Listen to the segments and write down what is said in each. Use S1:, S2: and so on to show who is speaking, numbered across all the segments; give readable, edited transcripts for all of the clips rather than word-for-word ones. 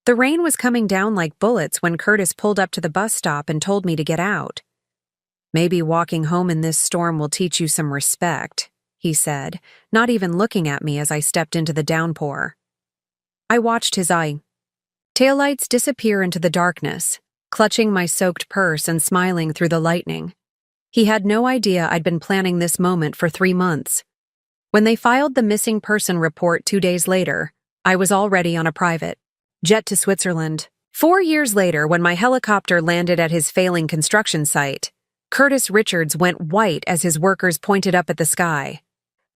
S1: The rain was coming down like bullets when Curtis pulled up to the bus stop and told me to get out. "Maybe walking home in this storm will teach you some respect," he said, not even looking at me as I stepped into the downpour. I watched his taillights disappear into the darkness, clutching my soaked purse and smiling through the lightning. He had no idea I'd been planning this moment for 3 months. When they filed the missing person report 2 days later, I was already on a private jet to Switzerland. 4 years later, when my helicopter landed at his failing construction site, Curtis Richards went white as his workers pointed up at the sky.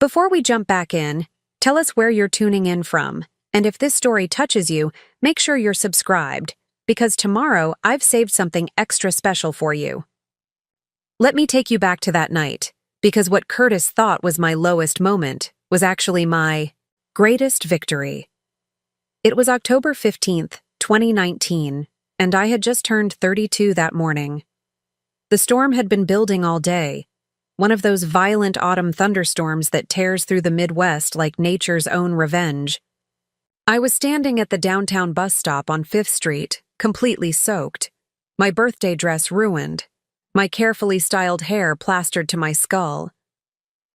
S1: Before we jump back in, tell us where you're tuning in from, and if this story touches you, make sure you're subscribed, because tomorrow I've saved something extra special for you. Let me take you back to that night, because what Curtis thought was my lowest moment was actually my greatest victory. It was October 15th, 2019, and I had just turned 32 that morning. The storm had been building all day, one of those violent autumn thunderstorms that tears through the Midwest like nature's own revenge. I was standing at the downtown bus stop on 5th Street, completely soaked, my birthday dress ruined, my carefully styled hair plastered to my skull.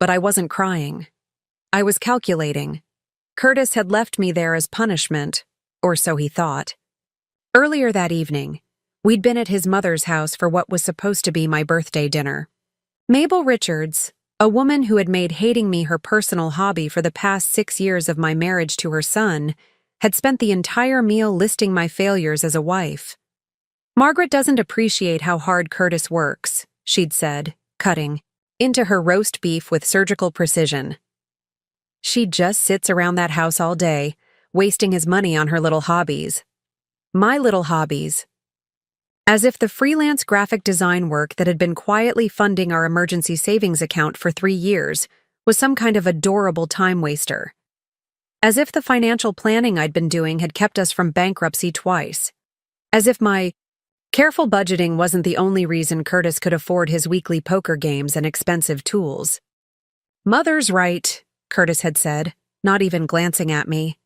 S1: But I wasn't crying. I was calculating. Curtis had left me there as punishment, or so he thought. Earlier that evening, we'd been at his mother's house for what was supposed to be my birthday dinner. Mabel Richards, a woman who had made hating me her personal hobby for the past 6 years of my marriage to her son, had spent the entire meal listing my failures as a wife. "Margaret doesn't appreciate how hard Curtis works," she'd said, cutting into her roast beef with surgical precision. "She just sits around that house all day, wasting his money on her little hobbies." My little hobbies. As if the freelance graphic design work that had been quietly funding our emergency savings account for 3 years was some kind of adorable time waster. As if the financial planning I'd been doing had kept us from bankruptcy twice. As if my careful budgeting wasn't the only reason Curtis could afford his weekly poker games and expensive tools. "Mother's right," Curtis had said, not even glancing at me.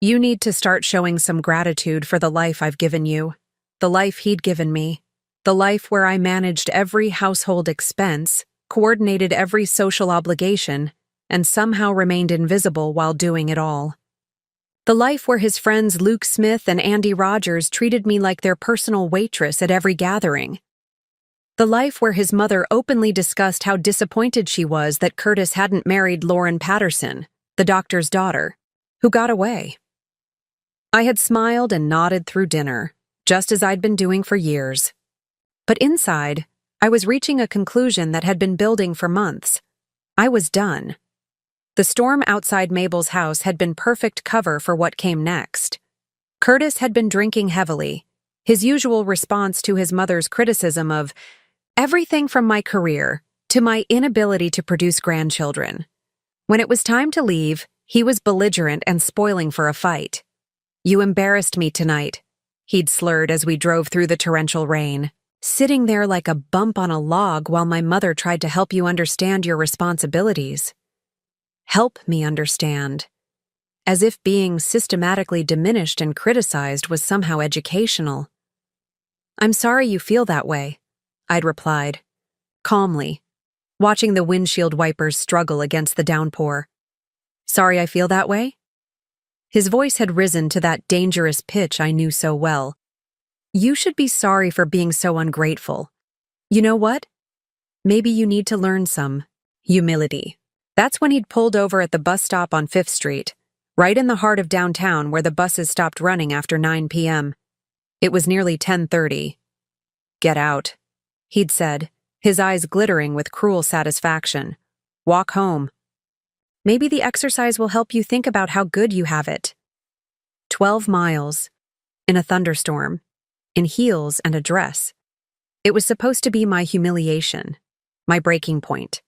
S1: "You need to start showing some gratitude for the life I've given you. The life he'd given me. The life where I managed every household expense, coordinated every social obligation, and somehow remained invisible while doing it all. The life where his friends Luke Smith and Andy Rogers treated me like their personal waitress at every gathering. The life where his mother openly discussed how disappointed she was that Curtis hadn't married Lauren Patterson, the doctor's daughter, who got away." I had smiled and nodded through dinner, just as I'd been doing for years. But inside, I was reaching a conclusion that had been building for months. I was done. The storm outside Mabel's house had been perfect cover for what came next. Curtis had been drinking heavily, his usual response to his mother's criticism of everything from my career to my inability to produce grandchildren. When it was time to leave, he was belligerent and spoiling for a fight. "You embarrassed me tonight," he'd slurred as we drove through the torrential rain, "sitting there like a bump on a log while my mother tried to help you understand your responsibilities." Help me understand. As if being systematically diminished and criticized was somehow educational. "I'm sorry you feel that way," I'd replied, calmly, watching the windshield wipers struggle against the downpour. "Sorry I feel that way?" His voice had risen to that dangerous pitch I knew so well. "You should be sorry for being so ungrateful. You know what? Maybe you need to learn some humility." That's when he'd pulled over at the bus stop on 5th Street, right in the heart of downtown where the buses stopped running after 9 p.m. It was nearly 10:30. "Get out," he'd said, his eyes glittering with cruel satisfaction. "Walk home. Maybe the exercise will help you think about how good you have it." 12 miles, in a thunderstorm, in heels and a dress. It was supposed to be my humiliation, my breaking point.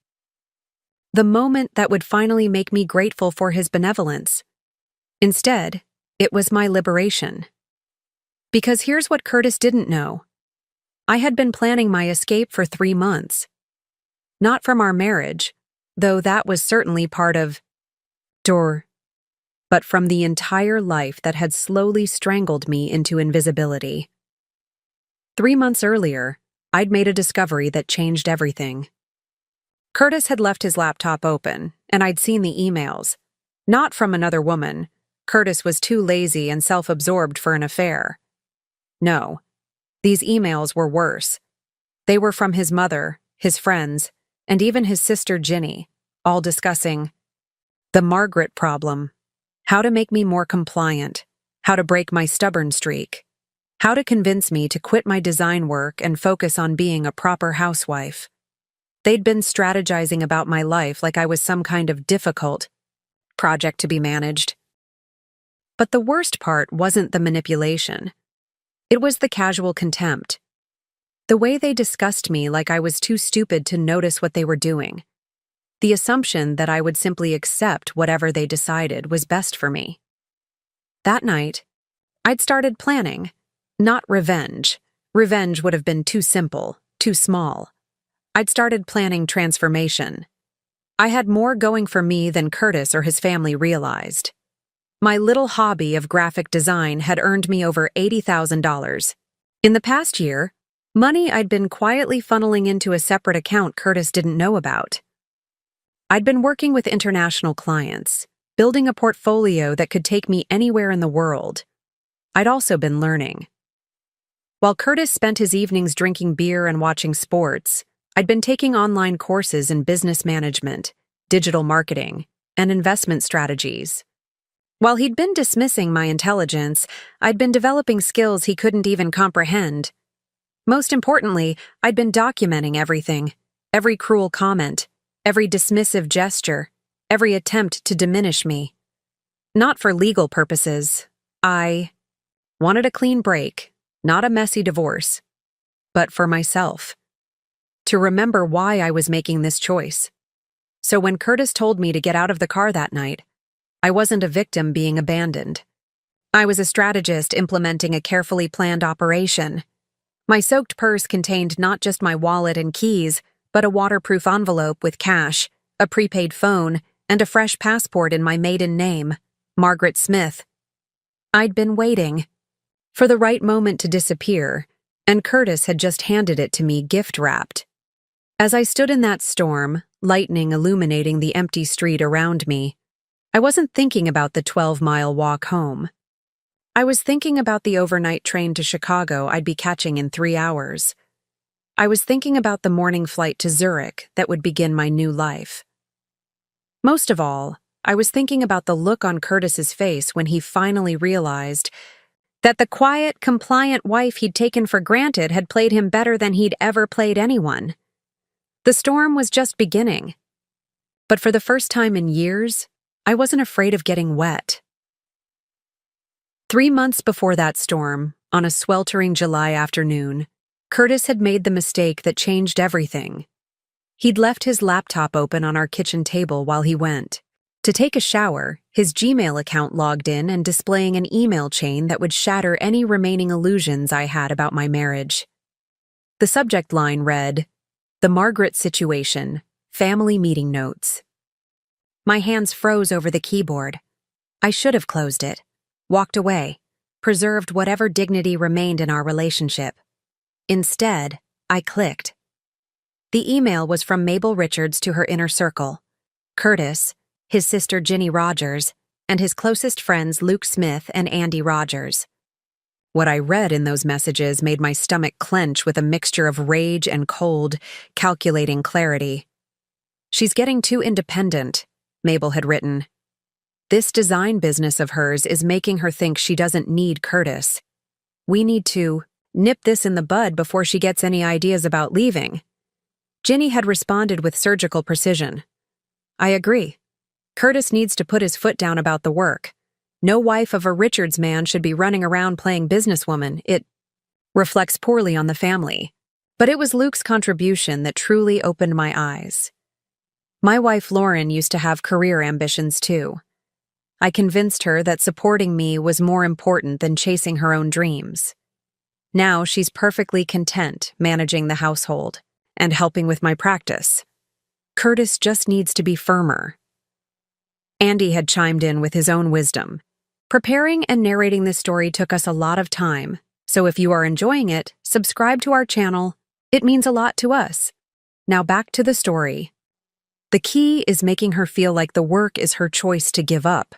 S1: The moment that would finally make me grateful for his benevolence. Instead, it was my liberation. Because here's what Curtis didn't know. I had been planning my escape for 3 months. Not from our marriage, though that was certainly part of door, but from the entire life that had slowly strangled me into invisibility. 3 months earlier, I'd made a discovery that changed everything. Curtis had left his laptop open, and I'd seen the emails. Not from another woman. Curtis was too lazy and self-absorbed for an affair. No, these emails were worse. They were from his mother, his friends, and even his sister Ginny, all discussing the Margaret problem, how to make me more compliant, how to break my stubborn streak, how to convince me to quit my design work and focus on being a proper housewife. They'd been strategizing about my life like I was some kind of difficult project to be managed. But the worst part wasn't the manipulation. It was the casual contempt. The way they discussed me like I was too stupid to notice what they were doing. The assumption that I would simply accept whatever they decided was best for me. That night, I'd started planning. Not revenge. Revenge would have been too simple, too small. I'd started planning transformation. I had more going for me than Curtis or his family realized. My little hobby of graphic design had earned me over $80,000. In the past year, money I'd been quietly funneling into a separate account Curtis didn't know about. I'd been working with international clients, building a portfolio that could take me anywhere in the world. I'd also been learning. While Curtis spent his evenings drinking beer and watching sports, I'd been taking online courses in business management, digital marketing, and investment strategies. While he'd been dismissing my intelligence, I'd been developing skills he couldn't even comprehend. Most importantly, I'd been documenting everything, every cruel comment, every dismissive gesture, every attempt to diminish me. Not for legal purposes. I wanted a clean break, not a messy divorce, but for myself. To remember why I was making this choice. So when Curtis told me to get out of the car that night, I wasn't a victim being abandoned. I was a strategist implementing a carefully planned operation. My soaked purse contained not just my wallet and keys, but a waterproof envelope with cash, a prepaid phone, and a fresh passport in my maiden name, Margaret Smith. I'd been waiting for the right moment to disappear, and Curtis had just handed it to me gift-wrapped. As I stood in that storm, lightning illuminating the empty street around me, I wasn't thinking about the 12-mile walk home. I was thinking about the overnight train to Chicago I'd be catching in 3 hours. I was thinking about the morning flight to Zurich that would begin my new life. Most of all, I was thinking about the look on Curtis's face when he finally realized that the quiet, compliant wife he'd taken for granted had played him better than he'd ever played anyone. The storm was just beginning. But for the first time in years, I wasn't afraid of getting wet. 3 months before that storm, on a sweltering July afternoon, Curtis had made the mistake that changed everything. He'd left his laptop open on our kitchen table while he went to take a shower, his Gmail account logged in and displaying an email chain that would shatter any remaining illusions I had about my marriage. The subject line read, "The Margaret Situation, Family Meeting Notes." My hands froze over the keyboard. I should have closed it, walked away, preserved whatever dignity remained in our relationship. Instead, I clicked. The email was from Mabel Richards to her inner circle, Curtis, his sister Ginny Rogers, and his closest friends Luke Smith and Andy Rogers. What I read in those messages made my stomach clench with a mixture of rage and cold, calculating clarity. "She's getting too independent," Mabel had written. "This design business of hers is making her think she doesn't need Curtis. We need to nip this in the bud before she gets any ideas about leaving." Ginny had responded with surgical precision. "I agree. Curtis needs to put his foot down about the work. No wife of a Richards man should be running around playing businesswoman. It reflects poorly on the family." But it was Luke's contribution that truly opened my eyes. My wife Lauren used to have career ambitions too. I convinced her that supporting me was more important than chasing her own dreams. Now she's perfectly content managing the household and helping with my practice. Curtis just needs to be firmer. Andy had chimed in with his own wisdom. Preparing and narrating this story took us a lot of time, so if you are enjoying it, subscribe to our channel. It means a lot to us. Now back to the story. The key is making her feel like the work is her choice to give up.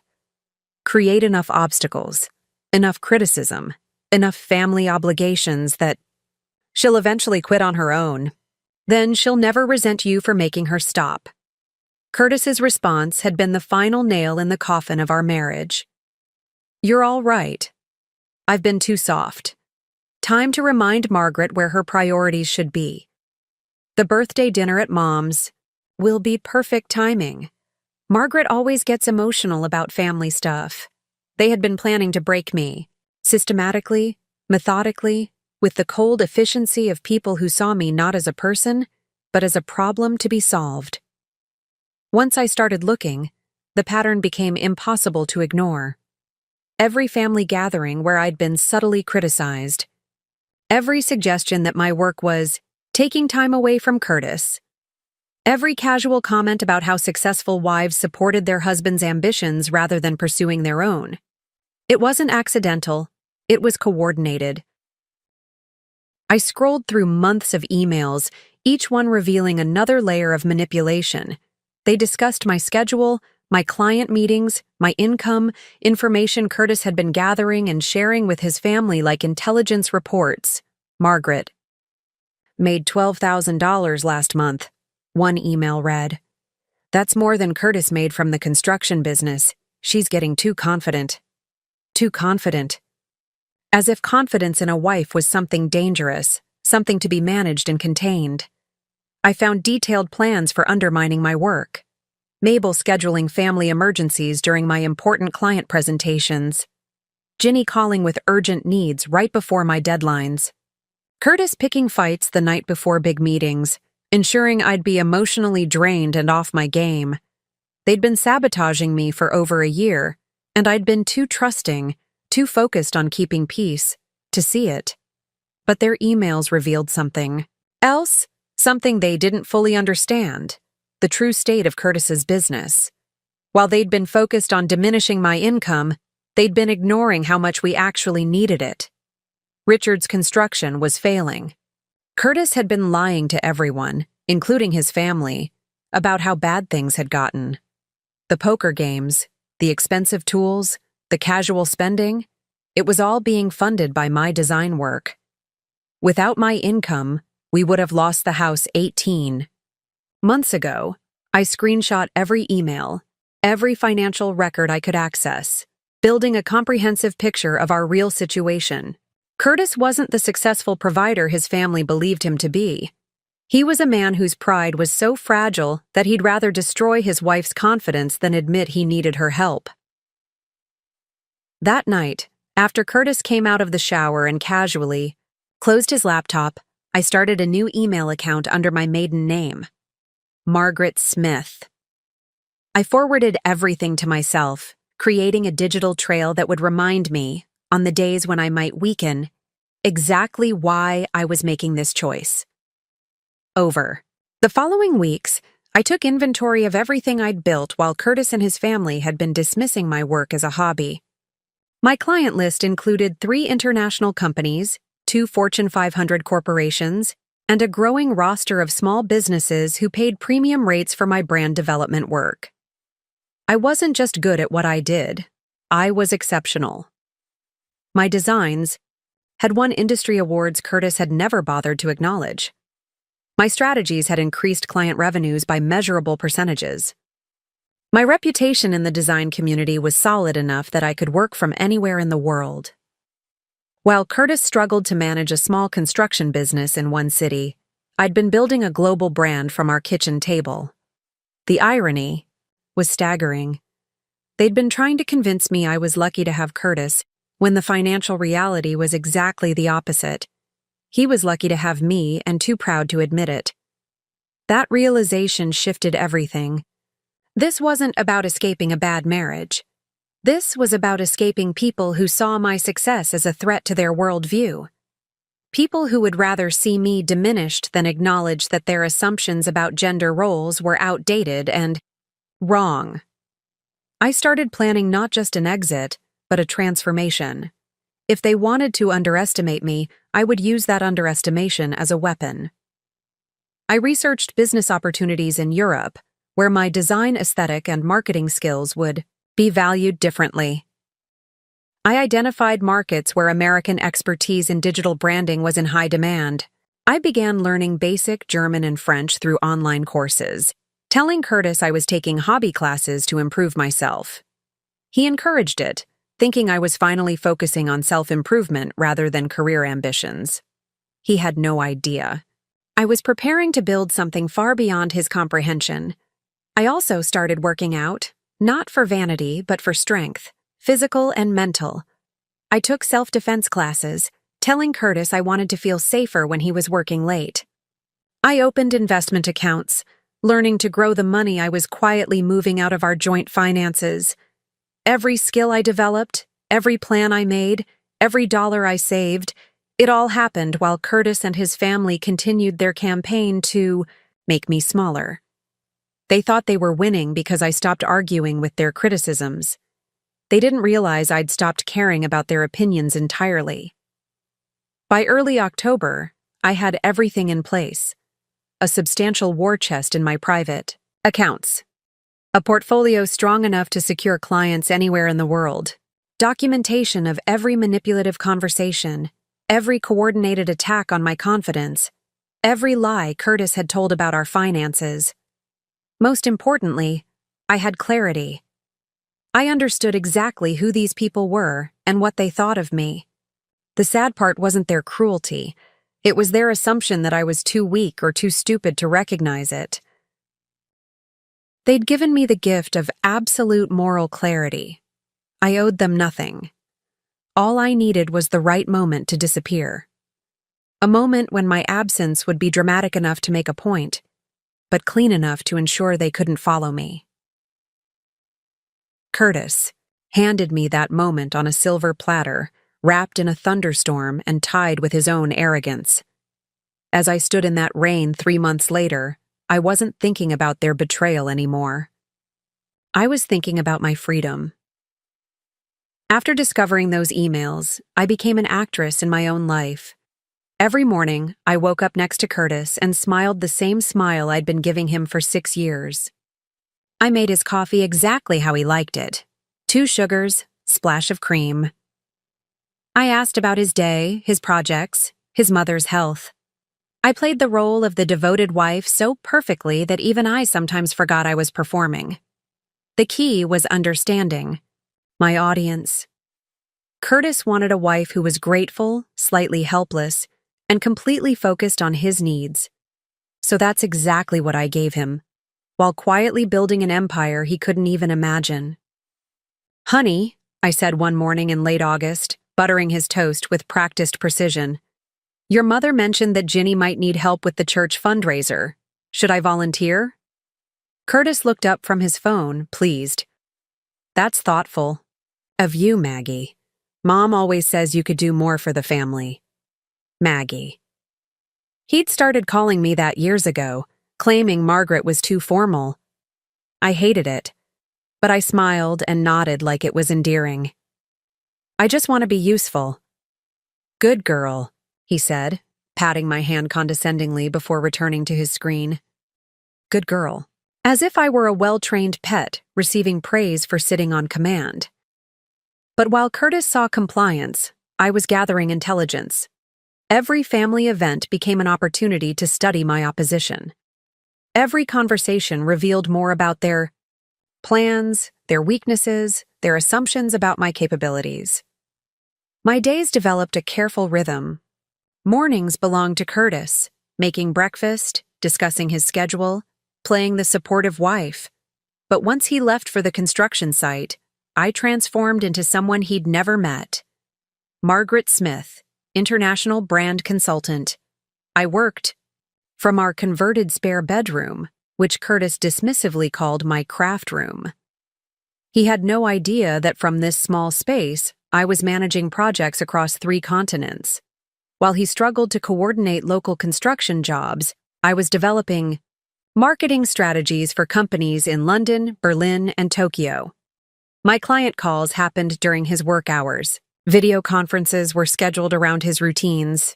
S1: Create enough obstacles, enough criticism, enough family obligations that she'll eventually quit on her own. Then she'll never resent you for making her stop. Curtis's response had been the final nail in the coffin of our marriage. You're all right. I've been too soft. Time to remind Margaret where her priorities should be. The birthday dinner at Mom's will be perfect timing. Margaret always gets emotional about family stuff. They had been planning to break me, systematically, methodically, with the cold efficiency of people who saw me not as a person, but as a problem to be solved. Once I started looking, the pattern became impossible to ignore. Every family gathering where I'd been subtly criticized. Every suggestion that my work was taking time away from Curtis. Every casual comment about how successful wives supported their husbands' ambitions rather than pursuing their own. It wasn't accidental, it was coordinated. I scrolled through months of emails, each one revealing another layer of manipulation. They discussed my schedule, my client meetings, my income, information Curtis had been gathering and sharing with his family like intelligence reports. Margaret made $12,000 last month, one email read. That's more than Curtis made from the construction business. She's getting too confident. Too confident. As if confidence in a wife was something dangerous, something to be managed and contained. I found detailed plans for undermining my work. Mabel scheduling family emergencies during my important client presentations. Ginny calling with urgent needs right before my deadlines. Curtis picking fights the night before big meetings, ensuring I'd be emotionally drained and off my game. They'd been sabotaging me for over a year, and I'd been too trusting, too focused on keeping peace, to see it. But their emails revealed something else, something they didn't fully understand. The true state of Curtis's business. While they'd been focused on diminishing my income, they'd been ignoring how much we actually needed it. Richard's construction was failing. Curtis had been lying to everyone, including his family, about how bad things had gotten. The poker games, the expensive tools, the casual spending, it was all being funded by my design work. Without my income, we would have lost the house 18 months ago. I screenshot every email, every financial record I could access, building a comprehensive picture of our real situation. Curtis wasn't the successful provider his family believed him to be. He was a man whose pride was so fragile that he'd rather destroy his wife's confidence than admit he needed her help. That night, after Curtis came out of the shower and casually closed his laptop, I started a new email account under my maiden name. Margaret Smith. I forwarded everything to myself, creating a digital trail that would remind me, on the days when I might weaken, exactly why I was making this choice. Over. The following weeks, I took inventory of everything I'd built while Curtis and his family had been dismissing my work as a hobby. My client list included 3 international companies, 2 Fortune 500 corporations, and a growing roster of small businesses who paid premium rates for my brand development work. I wasn't just good at what I did, I was exceptional. My designs had won industry awards Curtis had never bothered to acknowledge. My strategies had increased client revenues by measurable percentages. My reputation in the design community was solid enough that I could work from anywhere in the world. While Curtis struggled to manage a small construction business in one city, I'd been building a global brand from our kitchen table. The irony was staggering. They'd been trying to convince me I was lucky to have Curtis, when the financial reality was exactly the opposite. He was lucky to have me and too proud to admit it. That realization shifted everything. This wasn't about escaping a bad marriage. This was about escaping people who saw my success as a threat to their worldview. People who would rather see me diminished than acknowledge that their assumptions about gender roles were outdated and wrong. I started planning not just an exit, but a transformation. If they wanted to underestimate me, I would use that underestimation as a weapon. I researched business opportunities in Europe, where my design aesthetic and marketing skills would be valued differently. I identified markets where American expertise in digital branding was in high demand. I began learning basic German and French through online courses, telling Curtis I was taking hobby classes to improve myself. He encouraged it, thinking I was finally focusing on self-improvement rather than career ambitions. He had no idea. I was preparing to build something far beyond his comprehension. I also started working out, not for vanity, but for strength, physical and mental. I took self-defense classes, telling Curtis I wanted to feel safer when he was working late. I opened investment accounts, learning to grow the money I was quietly moving out of our joint finances. Every skill I developed, every plan I made, every dollar I saved, it all happened while Curtis and his family continued their campaign to make me smaller. They thought they were winning because I stopped arguing with their criticisms. They didn't realize I'd stopped caring about their opinions entirely. By early October, I had everything in place. A substantial war chest in my private accounts. A portfolio strong enough to secure clients anywhere in the world. Documentation of every manipulative conversation, every coordinated attack on my confidence, every lie Curtis had told about our finances. Most importantly, I had clarity. I understood exactly who these people were and what they thought of me. The sad part wasn't their cruelty. It was their assumption that I was too weak or too stupid to recognize it. They'd given me the gift of absolute moral clarity. I owed them nothing. All I needed was the right moment to disappear. A moment when my absence would be dramatic enough to make a point, but clean enough to ensure they couldn't follow me. Curtis handed me that moment on a silver platter, wrapped in a thunderstorm and tied with his own arrogance. As I stood in that rain 3 months later, I wasn't thinking about their betrayal anymore. I was thinking about my freedom. After discovering those emails, I became an actress in my own life. Every morning, I woke up next to Curtis and smiled the same smile I'd been giving him for 6 years. I made his coffee exactly how he liked it. 2 sugars, splash of cream. I asked about his day, his projects, his mother's health. I played the role of the devoted wife so perfectly that even I sometimes forgot I was performing. The key was understanding. My audience. Curtis wanted a wife who was grateful, slightly helpless, and completely focused on his needs. So that's exactly what I gave him, while quietly building an empire he couldn't even imagine. "Honey," I said one morning in late August, buttering his toast with practiced precision, "your mother mentioned that Ginny might need help with the church fundraiser. Should I volunteer?" Curtis looked up from his phone, pleased. "That's thoughtful. Of you, Maggie. Mom always says you could do more for the family. Maggie." He'd started calling me that years ago, claiming Margaret was too formal. I hated it, but I smiled and nodded like it was endearing. "I just want to be useful." "Good girl," he said, patting my hand condescendingly before returning to his screen. Good girl. As if I were a well-trained pet receiving praise for sitting on command. But while Curtis saw compliance, I was gathering intelligence. Every family event became an opportunity to study my opposition. Every conversation revealed more about their plans, their weaknesses, their assumptions about my capabilities. My days developed a careful rhythm. Mornings belonged to Curtis, making breakfast, discussing his schedule, playing the supportive wife. But once he left for the construction site, I transformed into someone he'd never met. Margaret Smith, international brand consultant. I worked from our converted spare bedroom, which Curtis dismissively called my craft room. He had no idea that from this small space, I was managing projects across 3 continents. While he struggled to coordinate local construction jobs, I was developing marketing strategies for companies in London, Berlin, and Tokyo. My client calls happened during his work hours. Video conferences were scheduled around his routines.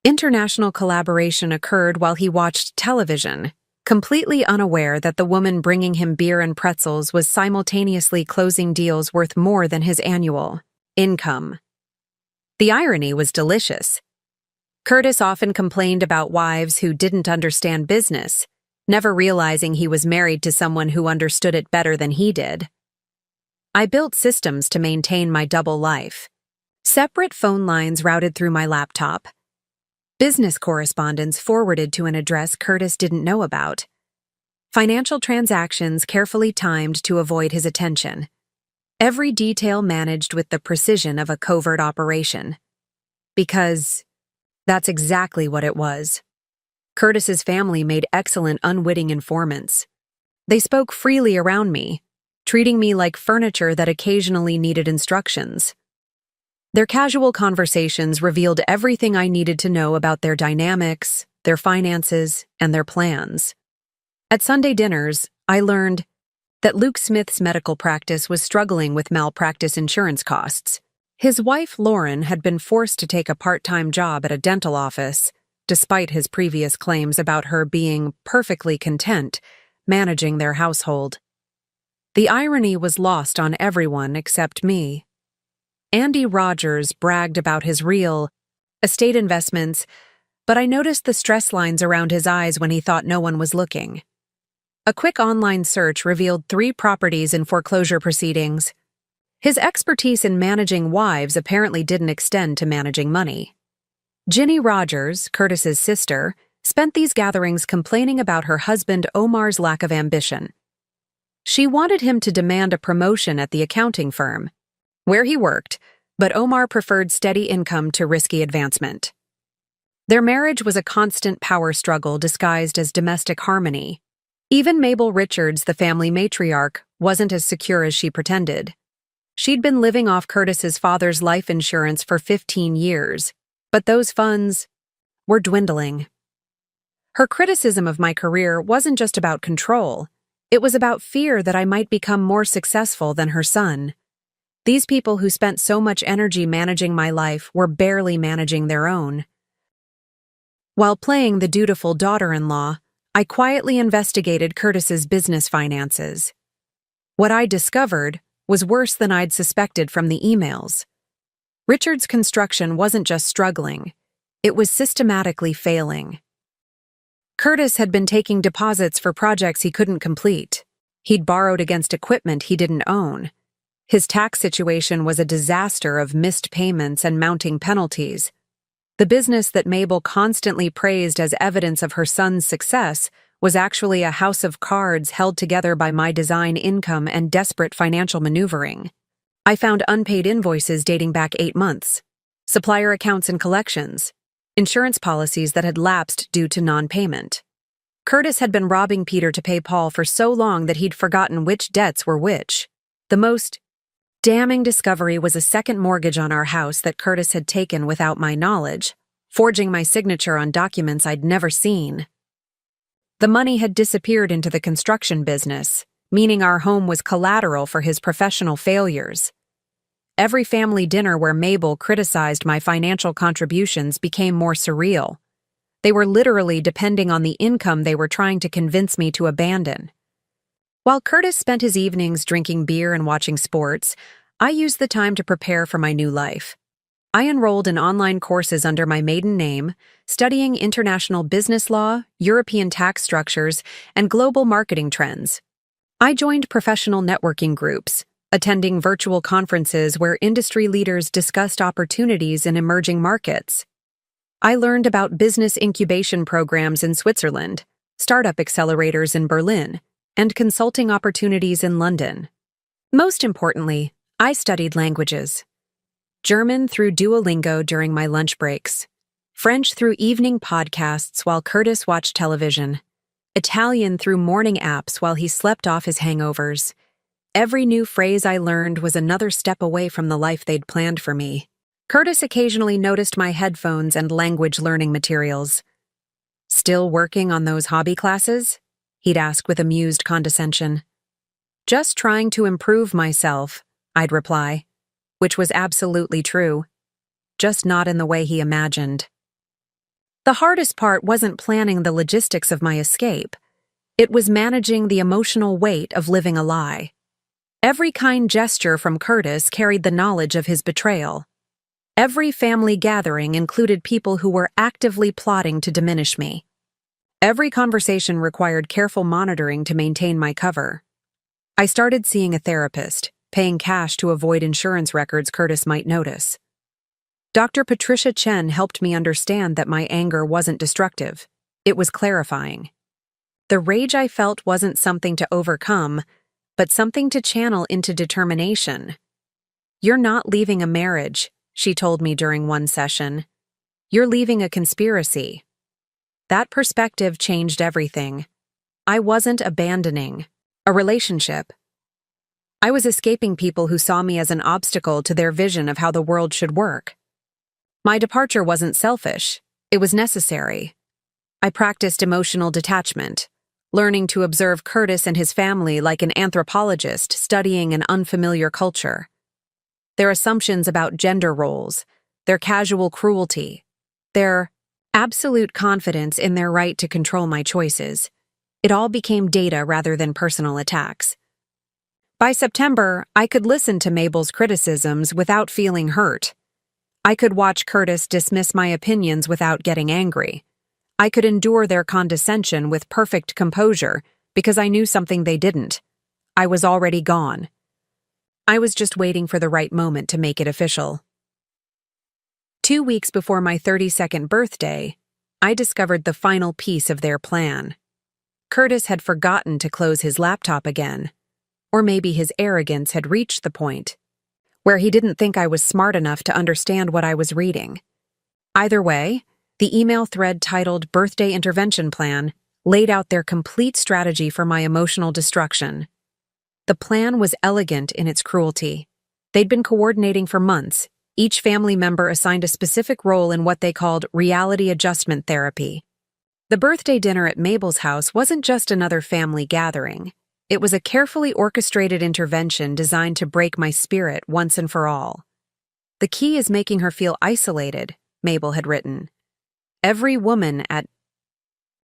S1: International collaboration occurred while he watched television, completely unaware that the woman bringing him beer and pretzels was simultaneously closing deals worth more than his annual income. The irony was delicious. Curtis often complained about wives who didn't understand business, never realizing he was married to someone who understood it better than he did. I built systems to maintain my double life. Separate phone lines routed through my laptop. Business correspondence forwarded to an address Curtis didn't know about. Financial transactions carefully timed to avoid his attention. Every detail managed with the precision of a covert operation. Because that's exactly what it was. Curtis's family made excellent unwitting informants. They spoke freely around me, treating me like furniture that occasionally needed instructions. Their casual conversations revealed everything I needed to know about their dynamics, their finances, and their plans. At Sunday dinners, I learned that Luke Smith's medical practice was struggling with malpractice insurance costs. His wife, Lauren, had been forced to take a part-time job at a dental office, despite his previous claims about her being perfectly content managing their household. The irony was lost on everyone except me. Andy Rogers bragged about his real estate investments, but I noticed the stress lines around his eyes when he thought no one was looking. A quick online search revealed 3 properties in foreclosure proceedings. His expertise in managing wives apparently didn't extend to managing money. Ginny Rogers, Curtis's sister, spent these gatherings complaining about her husband Omar's lack of ambition. She wanted him to demand a promotion at the accounting firm, where he worked, but Omar preferred steady income to risky advancement. Their marriage was a constant power struggle disguised as domestic harmony. Even Mabel Richards, the family matriarch, wasn't as secure as she pretended. She'd been living off Curtis's father's life insurance for 15 years, but those funds were dwindling. Her criticism of my career wasn't just about control. It was about fear that I might become more successful than her son. These people who spent so much energy managing my life were barely managing their own. While playing the dutiful daughter-in-law, I quietly investigated Curtis's business finances. What I discovered was worse than I'd suspected from the emails. Richard's construction wasn't just struggling, it was systematically failing. Curtis had been taking deposits for projects he couldn't complete. He'd borrowed against equipment he didn't own. His tax situation was a disaster of missed payments and mounting penalties. The business that Mabel constantly praised as evidence of her son's success was actually a house of cards held together by my design income and desperate financial maneuvering. I found unpaid invoices dating back 8 months, supplier accounts and collections, insurance policies that had lapsed due to non-payment. Curtis had been robbing Peter to pay Paul for so long that he'd forgotten which debts were which. The most damning discovery was a second mortgage on our house that Curtis had taken without my knowledge, forging my signature on documents I'd never seen. The money had disappeared into the construction business, meaning our home was collateral for his professional failures. Every family dinner where Mabel criticized my financial contributions became more surreal. They were literally depending on the income they were trying to convince me to abandon. While Curtis spent his evenings drinking beer and watching sports, I used the time to prepare for my new life. I enrolled in online courses under my maiden name, studying international business law, European tax structures, and global marketing trends. I joined professional networking groups, attending virtual conferences where industry leaders discussed opportunities in emerging markets. I learned about business incubation programs in Switzerland, startup accelerators in Berlin, and consulting opportunities in London. Most importantly, I studied languages. German through Duolingo during my lunch breaks, French through evening podcasts while Curtis watched television, Italian through morning apps while he slept off his hangovers. Every new phrase I learned was another step away from the life they'd planned for me. Curtis occasionally noticed my headphones and language learning materials. "Still working on those hobby classes?" he'd ask with amused condescension. "Just trying to improve myself," I'd reply, which was absolutely true, just not in the way he imagined. The hardest part wasn't planning the logistics of my escape. It was managing the emotional weight of living a lie. Every kind gesture from Curtis carried the knowledge of his betrayal. Every family gathering included people who were actively plotting to diminish me. Every conversation required careful monitoring to maintain my cover. I started seeing a therapist, paying cash to avoid insurance records Curtis might notice. Dr. Patricia Chen helped me understand that my anger wasn't destructive. It was clarifying. The rage I felt wasn't something to overcome, but something to channel into determination. "You're not leaving a marriage," she told me during one session. "You're leaving a conspiracy." That perspective changed everything. I wasn't abandoning a relationship. I was escaping people who saw me as an obstacle to their vision of how the world should work. My departure wasn't selfish, it was necessary. I practiced emotional detachment, learning to observe Curtis and his family like an anthropologist studying an unfamiliar culture. Their assumptions about gender roles, their casual cruelty, their absolute confidence in their right to control my choices. It all became data rather than personal attacks. By September, I could listen to Mabel's criticisms without feeling hurt. I could watch Curtis dismiss my opinions without getting angry. I could endure their condescension with perfect composure because I knew something they didn't. I was already gone. I was just waiting for the right moment to make it official. 2 weeks before my 32nd birthday, I discovered the final piece of their plan. Curtis had forgotten to close his laptop again. Or maybe his arrogance had reached the point where he didn't think I was smart enough to understand what I was reading. Either way, the email thread titled "Birthday Intervention Plan" laid out their complete strategy for my emotional destruction. The plan was elegant in its cruelty. They'd been coordinating for months. Each family member assigned a specific role in what they called reality adjustment therapy. The birthday dinner at Mabel's house wasn't just another family gathering. It was a carefully orchestrated intervention designed to break my spirit once and for all. "The key is making her feel isolated," Mabel had written. "Every woman at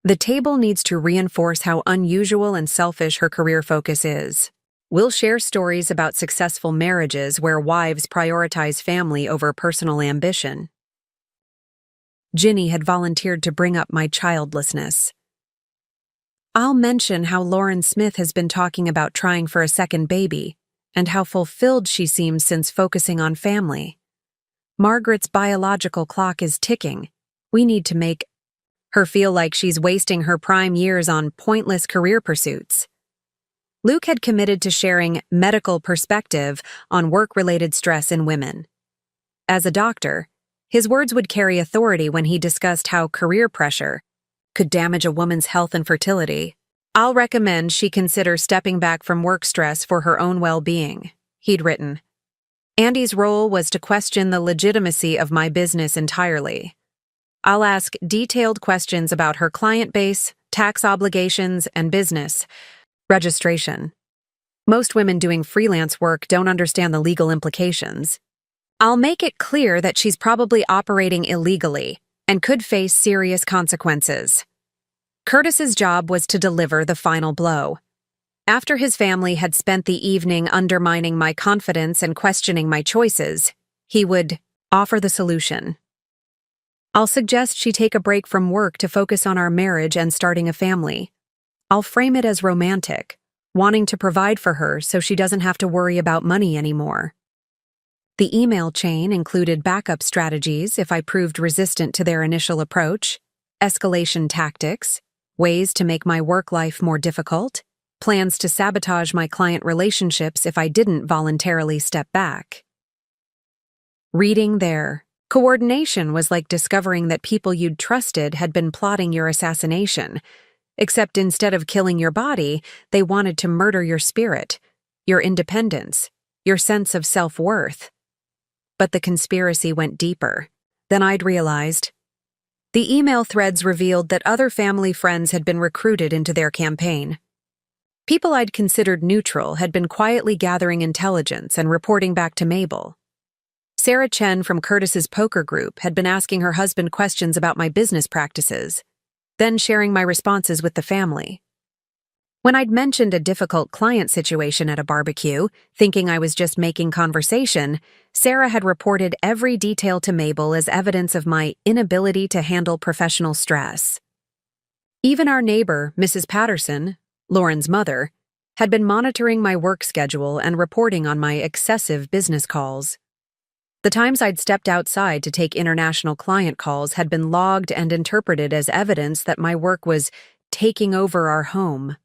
S1: the table needs to reinforce how unusual and selfish her career focus is. We'll share stories about successful marriages where wives prioritize family over personal ambition." Ginny had volunteered to bring up my childlessness. "I'll mention how Lauren Smith has been talking about trying for a second baby, and how fulfilled she seems since focusing on family. Margaret's biological clock is ticking. We need to make her feel like she's wasting her prime years on pointless career pursuits." Luke had committed to sharing medical perspective on work-related stress in women. As a doctor, his words would carry authority when he discussed how career pressure could damage a woman's health and fertility. "I'll recommend she consider stepping back from work stress for her own well-being," he'd written. Andy's role was to question the legitimacy of my business entirely. "I'll ask detailed questions about her client base, tax obligations, and business registration. Most women doing freelance work don't understand the legal implications. I'll make it clear that she's probably operating illegally and could face serious consequences." Curtis's job was to deliver the final blow. After his family had spent the evening undermining my confidence and questioning my choices, he would offer the solution. "I'll suggest she take a break from work to focus on our marriage and starting a family. I'll frame it as romantic, wanting to provide for her so she doesn't have to worry about money anymore." The email chain included backup strategies if I proved resistant to their initial approach, escalation tactics, ways to make my work life more difficult, plans to sabotage my client relationships if I didn't voluntarily step back. Reading their coordination was like discovering that people you'd trusted had been plotting your assassination, except instead of killing your body, they wanted to murder your spirit, your independence, your sense of self-worth. But the conspiracy went deeper than I'd realized. The email threads revealed that other family friends had been recruited into their campaign. People I'd considered neutral had been quietly gathering intelligence and reporting back to Mabel. Sarah Chen from Curtis's poker group had been asking her husband questions about my business practices, then sharing my responses with the family. When I'd mentioned a difficult client situation at a barbecue, thinking I was just making conversation, Sarah had reported every detail to Mabel as evidence of my inability to handle professional stress. Even our neighbor, Mrs. Patterson, Lauren's mother, had been monitoring my work schedule and reporting on my excessive business calls. The times I'd stepped outside to take international client calls had been logged and interpreted as evidence that my work was taking over our home.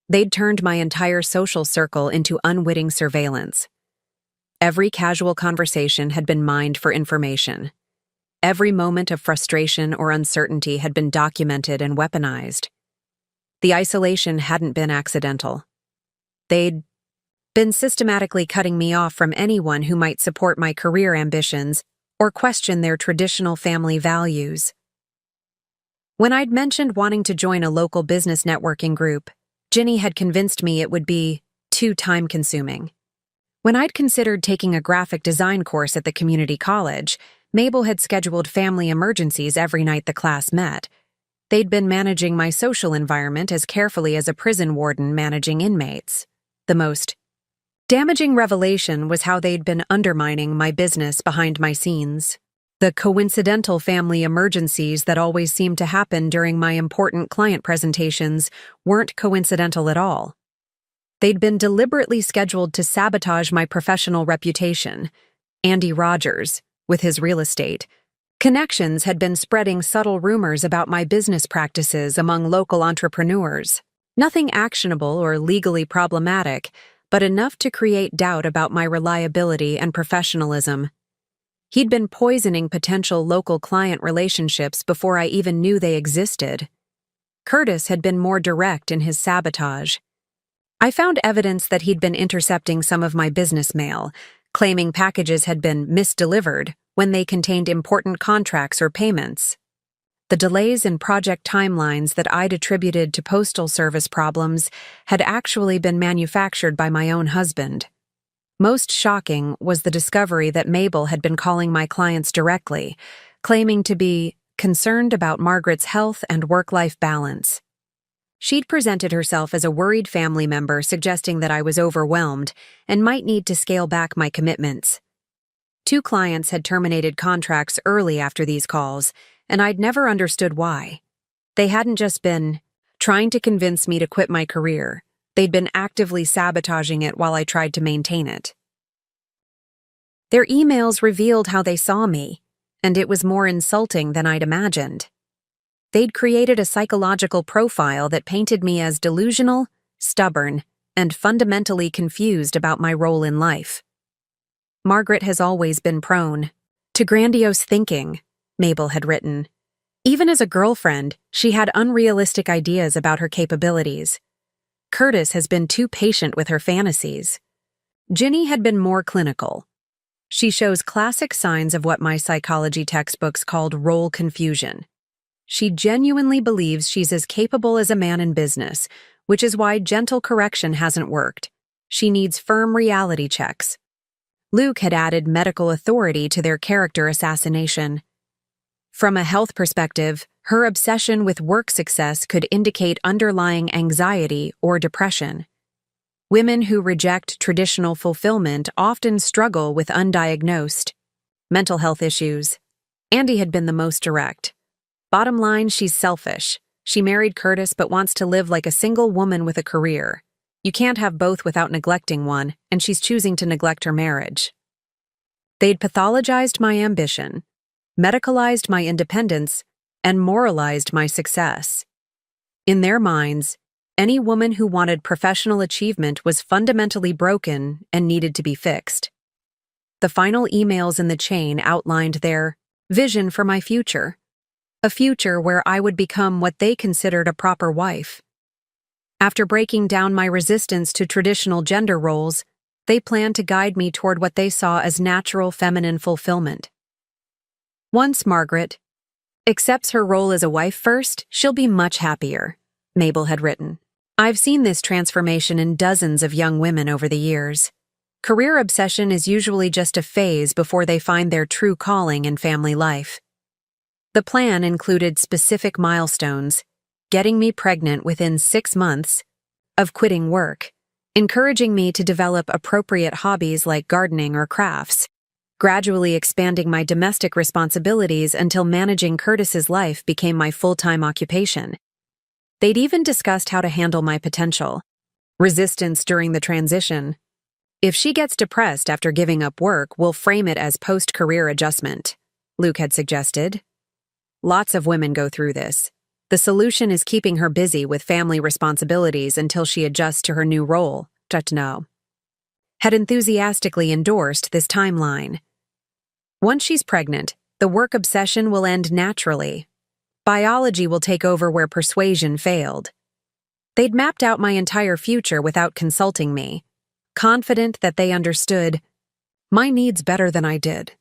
S1: They'd turned my entire social circle into unwitting surveillance. Every casual conversation had been mined for information. Every moment of frustration or uncertainty had been documented and weaponized. The isolation hadn't been accidental. They'd been systematically cutting me off from anyone who might support my career ambitions or question their traditional family values. When I'd mentioned wanting to join a local business networking group, Ginny had convinced me it would be too time-consuming. When I'd considered taking a graphic design course at the community college, Mabel had scheduled family emergencies every night the class met. They'd been managing my social environment as carefully as a prison warden managing inmates. The most damaging revelation was how they'd been undermining my business behind my scenes. The coincidental family emergencies that always seemed to happen during my important client presentations weren't coincidental at all. They'd been deliberately scheduled to sabotage my professional reputation. Andy Rogers, with his real estate connections, had been spreading subtle rumors about my business practices among local entrepreneurs. Nothing actionable or legally problematic, but enough to create doubt about my reliability and professionalism. He'd been poisoning potential local client relationships before I even knew they existed. Curtis had been more direct in his sabotage. I found evidence that he'd been intercepting some of my business mail, claiming packages had been misdelivered when they contained important contracts or payments. The delays in project timelines that I'd attributed to postal service problems had actually been manufactured by my own husband. Most shocking was the discovery that Mabel had been calling my clients directly, claiming to be concerned about Margaret's health and work-life balance. She'd presented herself as a worried family member, suggesting that I was overwhelmed and might need to scale back my commitments. 2 clients had terminated contracts early after these calls, and I'd never understood why. They hadn't just been trying to convince me to quit my career. They'd been actively sabotaging it while I tried to maintain it. Their emails revealed how they saw me, and it was more insulting than I'd imagined. They'd created a psychological profile that painted me as delusional, stubborn, and fundamentally confused about my role in life. Margaret has always been prone to grandiose thinking, Mabel had written. Even as a girlfriend, she had unrealistic ideas about her capabilities. Curtis has been too patient with her fantasies. Ginny had been more clinical. She shows classic signs of what my psychology textbooks called role confusion. She genuinely believes she's as capable as a man in business, which is why gentle correction hasn't worked. She needs firm reality checks. Luke had added medical authority to their character assassination. From a health perspective, her obsession with work success could indicate underlying anxiety or depression. Women who reject traditional fulfillment often struggle with undiagnosed mental health issues. Andy had been the most direct. Bottom line, she's selfish. She married Curtis but wants to live like a single woman with a career. You can't have both without neglecting one, and she's choosing to neglect her marriage. They'd pathologized my ambition, medicalized my independence, and moralized my success. In their minds, any woman who wanted professional achievement was fundamentally broken and needed to be fixed. The final emails in the chain outlined their vision for my future, a future where I would become what they considered a proper wife. After breaking down my resistance to traditional gender roles, they planned to guide me toward what they saw as natural feminine fulfillment. Once Margaret accepts her role as a wife first, she'll be much happier, Mabel had written. I've seen this transformation in dozens of young women over the years. Career obsession is usually just a phase before they find their true calling in family life. The plan included specific milestones, getting me pregnant within 6 months of quitting work, encouraging me to develop appropriate hobbies like gardening or crafts, gradually expanding my domestic responsibilities until managing Curtis's life became my full-time occupation. They'd even discussed how to handle my potential resistance during the transition. If she gets depressed after giving up work, we'll frame it as post-career adjustment, Luke had suggested. Lots of women go through this. The solution is keeping her busy with family responsibilities until she adjusts to her new role, Jutno had enthusiastically endorsed this timeline. Once she's pregnant, the work obsession will end naturally. Biology will take over where persuasion failed. They'd mapped out my entire future without consulting me, confident that they understood my needs better than I did.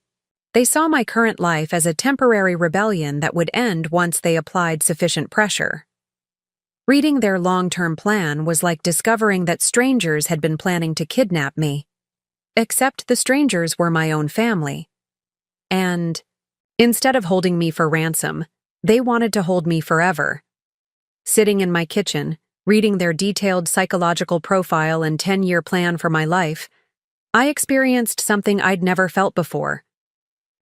S1: They saw my current life as a temporary rebellion that would end once they applied sufficient pressure. Reading their long-term plan was like discovering that strangers had been planning to kidnap me. Except the strangers were my own family. And instead of holding me for ransom, they wanted to hold me forever. Sitting in my kitchen, reading their detailed psychological profile and 10-year plan for my life, I experienced something I'd never felt before.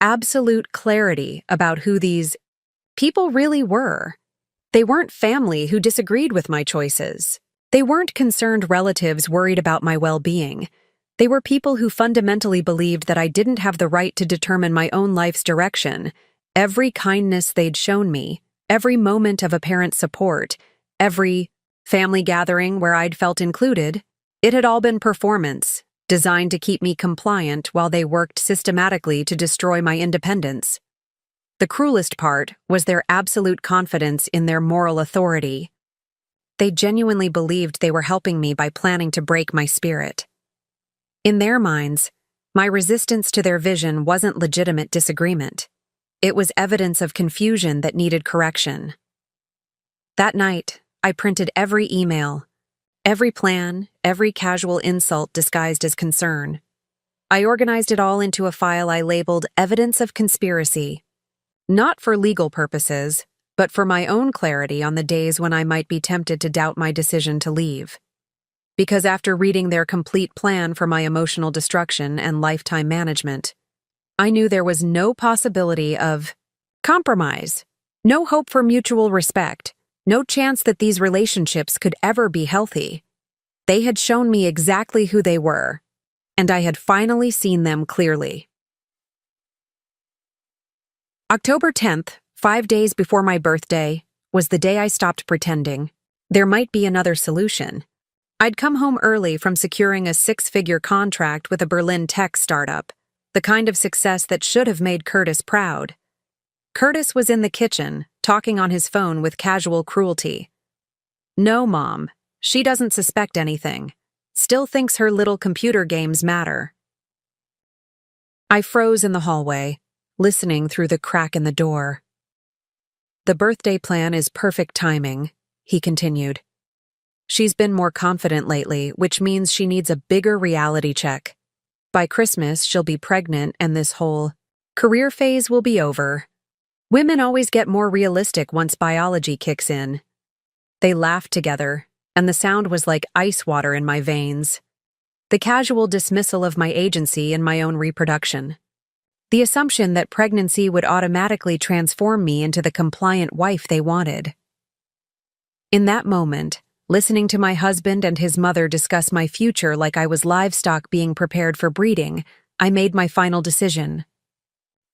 S1: Absolute clarity about who these people really were. They weren't family who disagreed with my choices. They weren't concerned relatives worried about my well-being. They were people who fundamentally believed that I didn't have the right to determine my own life's direction. Every kindness they'd shown me, every moment of apparent support, every family gathering where I'd felt included, it had all been performance, designed to keep me compliant while they worked systematically to destroy my independence. The cruelest part was their absolute confidence in their moral authority. They genuinely believed they were helping me by planning to break my spirit. In their minds, my resistance to their vision wasn't legitimate disagreement. It was evidence of confusion that needed correction. That night, I printed every email, every plan, every casual insult disguised as concern. I organized it all into a file I labeled Evidence of Conspiracy, not for legal purposes, but for my own clarity on the days when I might be tempted to doubt my decision to leave. Because after reading their complete plan for my emotional destruction and lifetime management, I knew there was no possibility of compromise, no hope for mutual respect, no chance that these relationships could ever be healthy. They had shown me exactly who they were, and I had finally seen them clearly. October 10th, 5 days before my birthday, was the day I stopped pretending. There might be another solution. I'd come home early from securing a 6-figure contract with a Berlin tech startup, the kind of success that should have made Curtis proud. Curtis was in the kitchen, talking on his phone with casual cruelty. No, Mom, she doesn't suspect anything. Still thinks her little computer games matter. I froze in the hallway, listening through the crack in the door. The birthday plan is perfect timing, he continued. She's been more confident lately, which means she needs a bigger reality check. By Christmas, she'll be pregnant and this whole career phase will be over. Women always get more realistic once biology kicks in. They laughed together, and the sound was like ice water in my veins. The casual dismissal of my agency in my own reproduction. The assumption that pregnancy would automatically transform me into the compliant wife they wanted. In that moment, listening to my husband and his mother discuss my future like I was livestock being prepared for breeding, I made my final decision.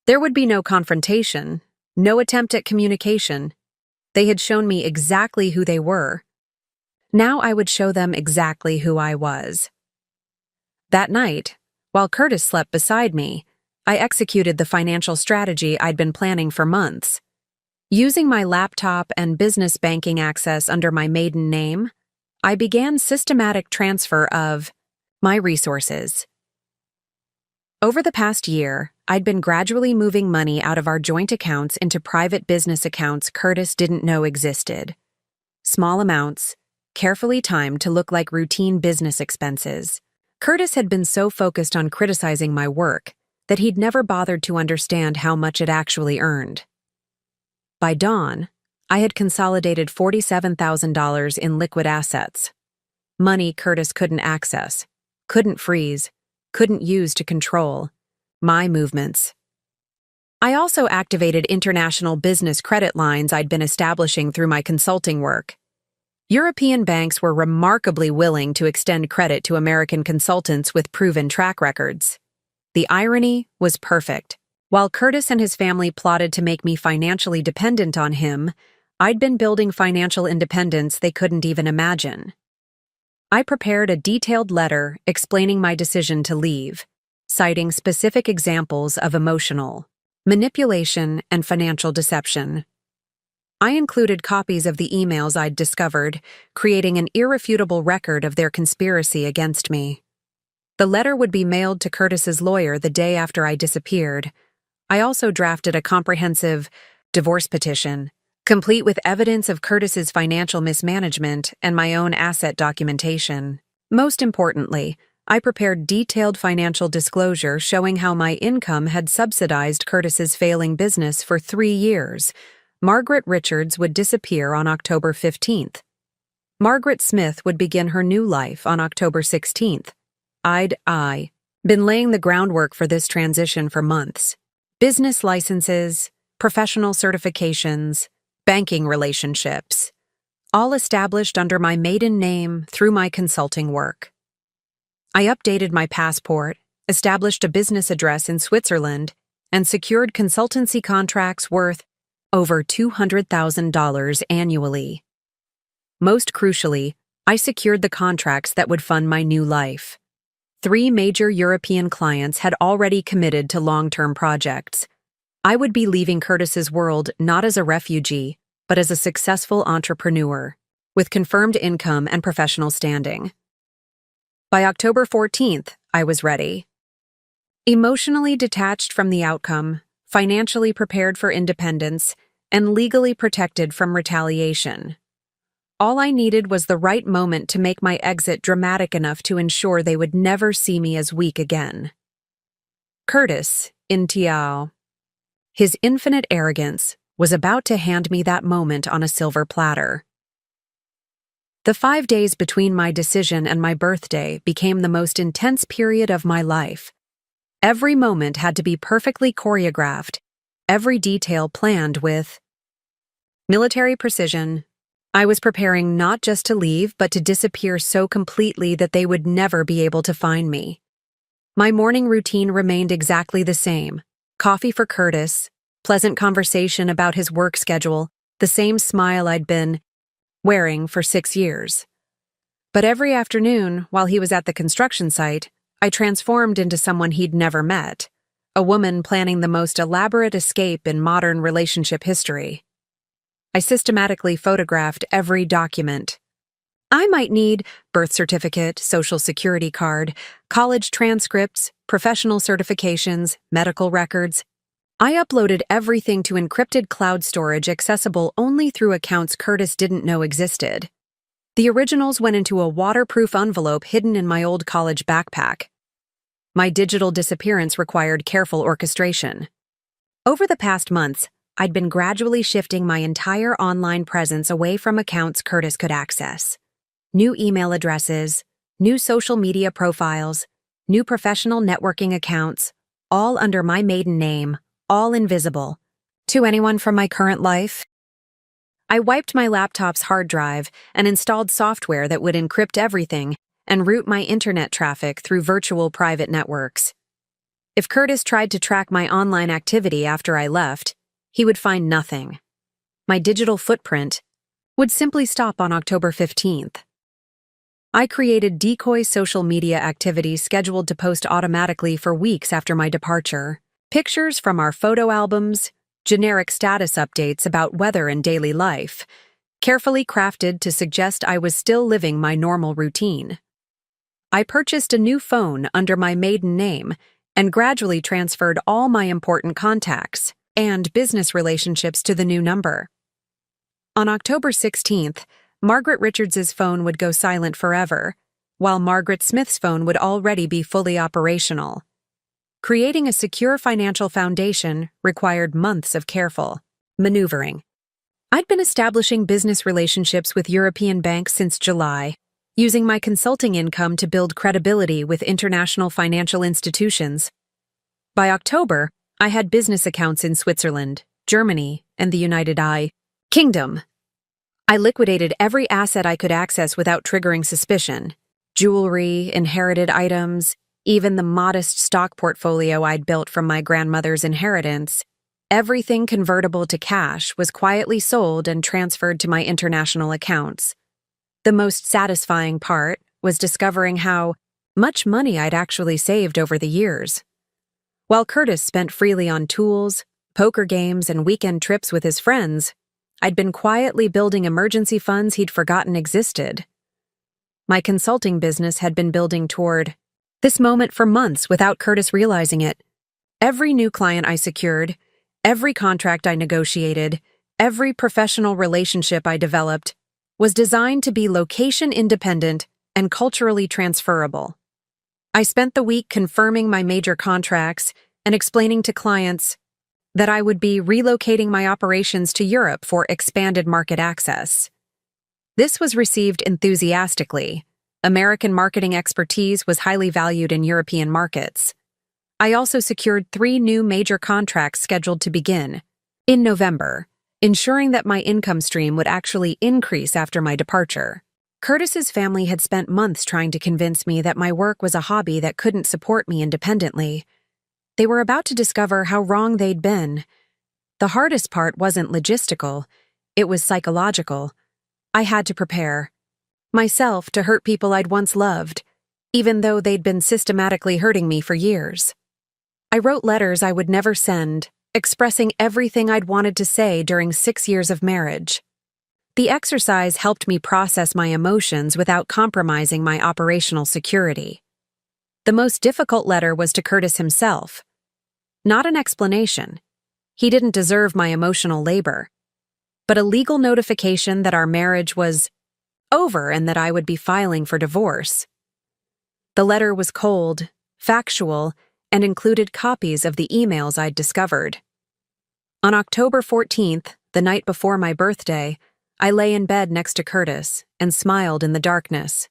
S1: There would be no confrontation, no attempt at communication. They had shown me exactly who they were. Now I would show them exactly who I was. That night, while Curtis slept beside me, I executed the financial strategy I'd been planning for months. Using my laptop and business banking access under my maiden name, I began systematic transfer of my resources. Over the past year, I'd been gradually moving money out of our joint accounts into private business accounts Curtis didn't know existed. Small amounts, carefully timed to look like routine business expenses. Curtis had been so focused on criticizing my work that he'd never bothered to understand how much it actually earned. By dawn, I had consolidated $47,000 in liquid assets. Money Curtis couldn't access, couldn't freeze, couldn't use to control my movements. I also activated international business credit lines I'd been establishing through my consulting work. European banks were remarkably willing to extend credit to American consultants with proven track records. The irony was perfect. While Curtis and his family plotted to make me financially dependent on him, I'd been building financial independence they couldn't even imagine. I prepared a detailed letter explaining my decision to leave, citing specific examples of emotional manipulation and financial deception. I included copies of the emails I'd discovered, creating an irrefutable record of their conspiracy against me. The letter would be mailed to Curtis's lawyer the day after I disappeared. I also drafted a comprehensive divorce petition, complete with evidence of Curtis's financial mismanagement and my own asset documentation. Most importantly, I prepared detailed financial disclosure showing how my income had subsidized Curtis's failing business for 3 years. Margaret Richards would disappear on October 15th. Margaret Smith would begin her new life on October 16th. I'd been laying the groundwork for this transition for months. Business licenses, professional certifications, banking relationships, all established under my maiden name through my consulting work. I updated my passport, established a business address in Switzerland, and secured consultancy contracts worth over $200,000 annually. Most crucially, I secured the contracts that would fund my new life. 3 major European clients had already committed to long-term projects. I would be leaving Curtis's world not as a refugee, but as a successful entrepreneur, with confirmed income and professional standing. By October 14th, I was ready. Emotionally detached from the outcome, financially prepared for independence, and legally protected from retaliation. All I needed was the right moment to make my exit dramatic enough to ensure they would never see me as weak again. Curtis, in Tiao. His infinite arrogance was about to hand me that moment on a silver platter. The 5 days between my decision and my birthday became the most intense period of my life. Every moment had to be perfectly choreographed, every detail planned with military precision. I was preparing not just to leave, but to disappear so completely that they would never be able to find me. My morning routine remained exactly the same. Coffee for Curtis, pleasant conversation about his work schedule, the same smile I'd been wearing for 6 years. But every afternoon, while he was at the construction site, I transformed into someone he'd never met, a woman planning the most elaborate escape in modern relationship history. I systematically photographed every document. I might need birth certificate, social security card, college transcripts, professional certifications, medical records. I uploaded everything to encrypted cloud storage accessible only through accounts Curtis didn't know existed. The originals went into a waterproof envelope hidden in my old college backpack. My digital disappearance required careful orchestration. Over the past months, I'd been gradually shifting my entire online presence away from accounts Curtis could access. New email addresses, new social media profiles, new professional networking accounts, all under my maiden name, all invisible to anyone from my current life. I wiped my laptop's hard drive and installed software that would encrypt everything and route my internet traffic through virtual private networks. If Curtis tried to track my online activity after I left, he would find nothing. My digital footprint would simply stop on October 15th. I created decoy social media activities scheduled to post automatically for weeks after my departure. Pictures from our photo albums, generic status updates about weather and daily life, carefully crafted to suggest I was still living my normal routine. I purchased a new phone under my maiden name and gradually transferred all my important contacts and business relationships to the new number. On October 16th, Margaret Richards's phone would go silent forever, while Margaret Smith's phone would already be fully operational. Creating a secure financial foundation required months of careful maneuvering. I'd been establishing business relationships with European banks since July, using my consulting income to build credibility with international financial institutions. By October, I had business accounts in Switzerland, Germany, and the United Kingdom. I liquidated every asset I could access without triggering suspicion. Jewelry, inherited items, even the modest stock portfolio I'd built from my grandmother's inheritance. Everything convertible to cash was quietly sold and transferred to my international accounts. The most satisfying part was discovering how much money I'd actually saved over the years. While Curtis spent freely on tools, poker games, and weekend trips with his friends, I'd been quietly building emergency funds he'd forgotten existed. My consulting business had been building toward this moment for months without Curtis realizing it. Every new client I secured, every contract I negotiated, every professional relationship I developed was designed to be location-independent and culturally transferable. I spent the week confirming my major contracts and explaining to clients that I would be relocating my operations to Europe for expanded market access. This was received enthusiastically. American marketing expertise was highly valued in European markets. I also secured 3 new major contracts scheduled to begin in November, ensuring that my income stream would actually increase after my departure. Curtis's family had spent months trying to convince me that my work was a hobby that couldn't support me independently. They were about to discover how wrong they'd been. The hardest part wasn't logistical, it was psychological. I had to prepare myself to hurt people I'd once loved, even though they'd been systematically hurting me for years. I wrote letters I would never send, expressing everything I'd wanted to say during 6 years of marriage. The exercise helped me process my emotions without compromising my operational security. The most difficult letter was to Curtis himself. Not an explanation. He didn't deserve my emotional labor, but a legal notification that our marriage was over and that I would be filing for divorce. The letter was cold, factual, and included copies of the emails I'd discovered. On October 14th, the night before my birthday, I lay in bed next to Curtis and smiled in the darkness.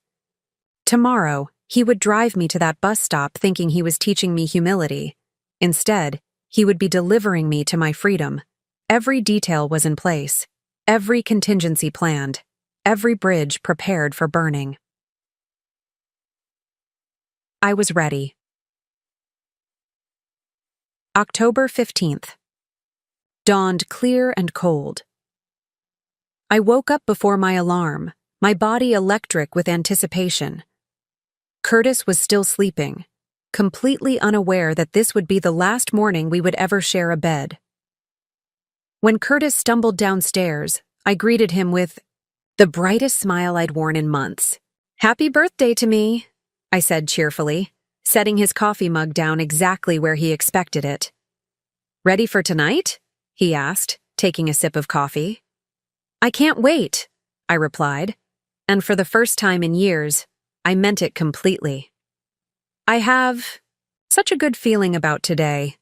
S1: Tomorrow, he would drive me to that bus stop thinking he was teaching me humility. Instead, he would be delivering me to my freedom. Every detail was in place, every contingency planned, every bridge prepared for burning. I was ready. October 15th. Dawned clear and cold. I woke up before my alarm, my body electric with anticipation. Curtis was still sleeping, completely unaware that this would be the last morning we would ever share a bed. When Curtis stumbled downstairs, I greeted him with the brightest smile I'd worn in months. "Happy birthday to me," I said cheerfully, setting his coffee mug down exactly where he expected it. "Ready for tonight?" he asked, taking a sip of coffee. "I can't wait," I replied, and for the first time in years, I meant it completely. "I have such a good feeling about today."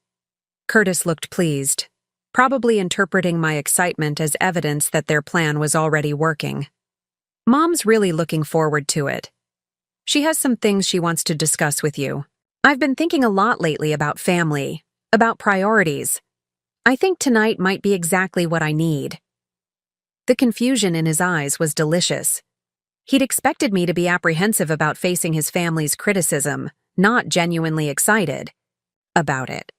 S1: Curtis looked pleased, probably interpreting my excitement as evidence that their plan was already working. "Mom's really looking forward to it. She has some things she wants to discuss with you. I've been thinking a lot lately about family, about priorities. I think tonight might be exactly what I need." The confusion in his eyes was delicious. He'd expected me to be apprehensive about facing his family's criticism, not genuinely excited about it.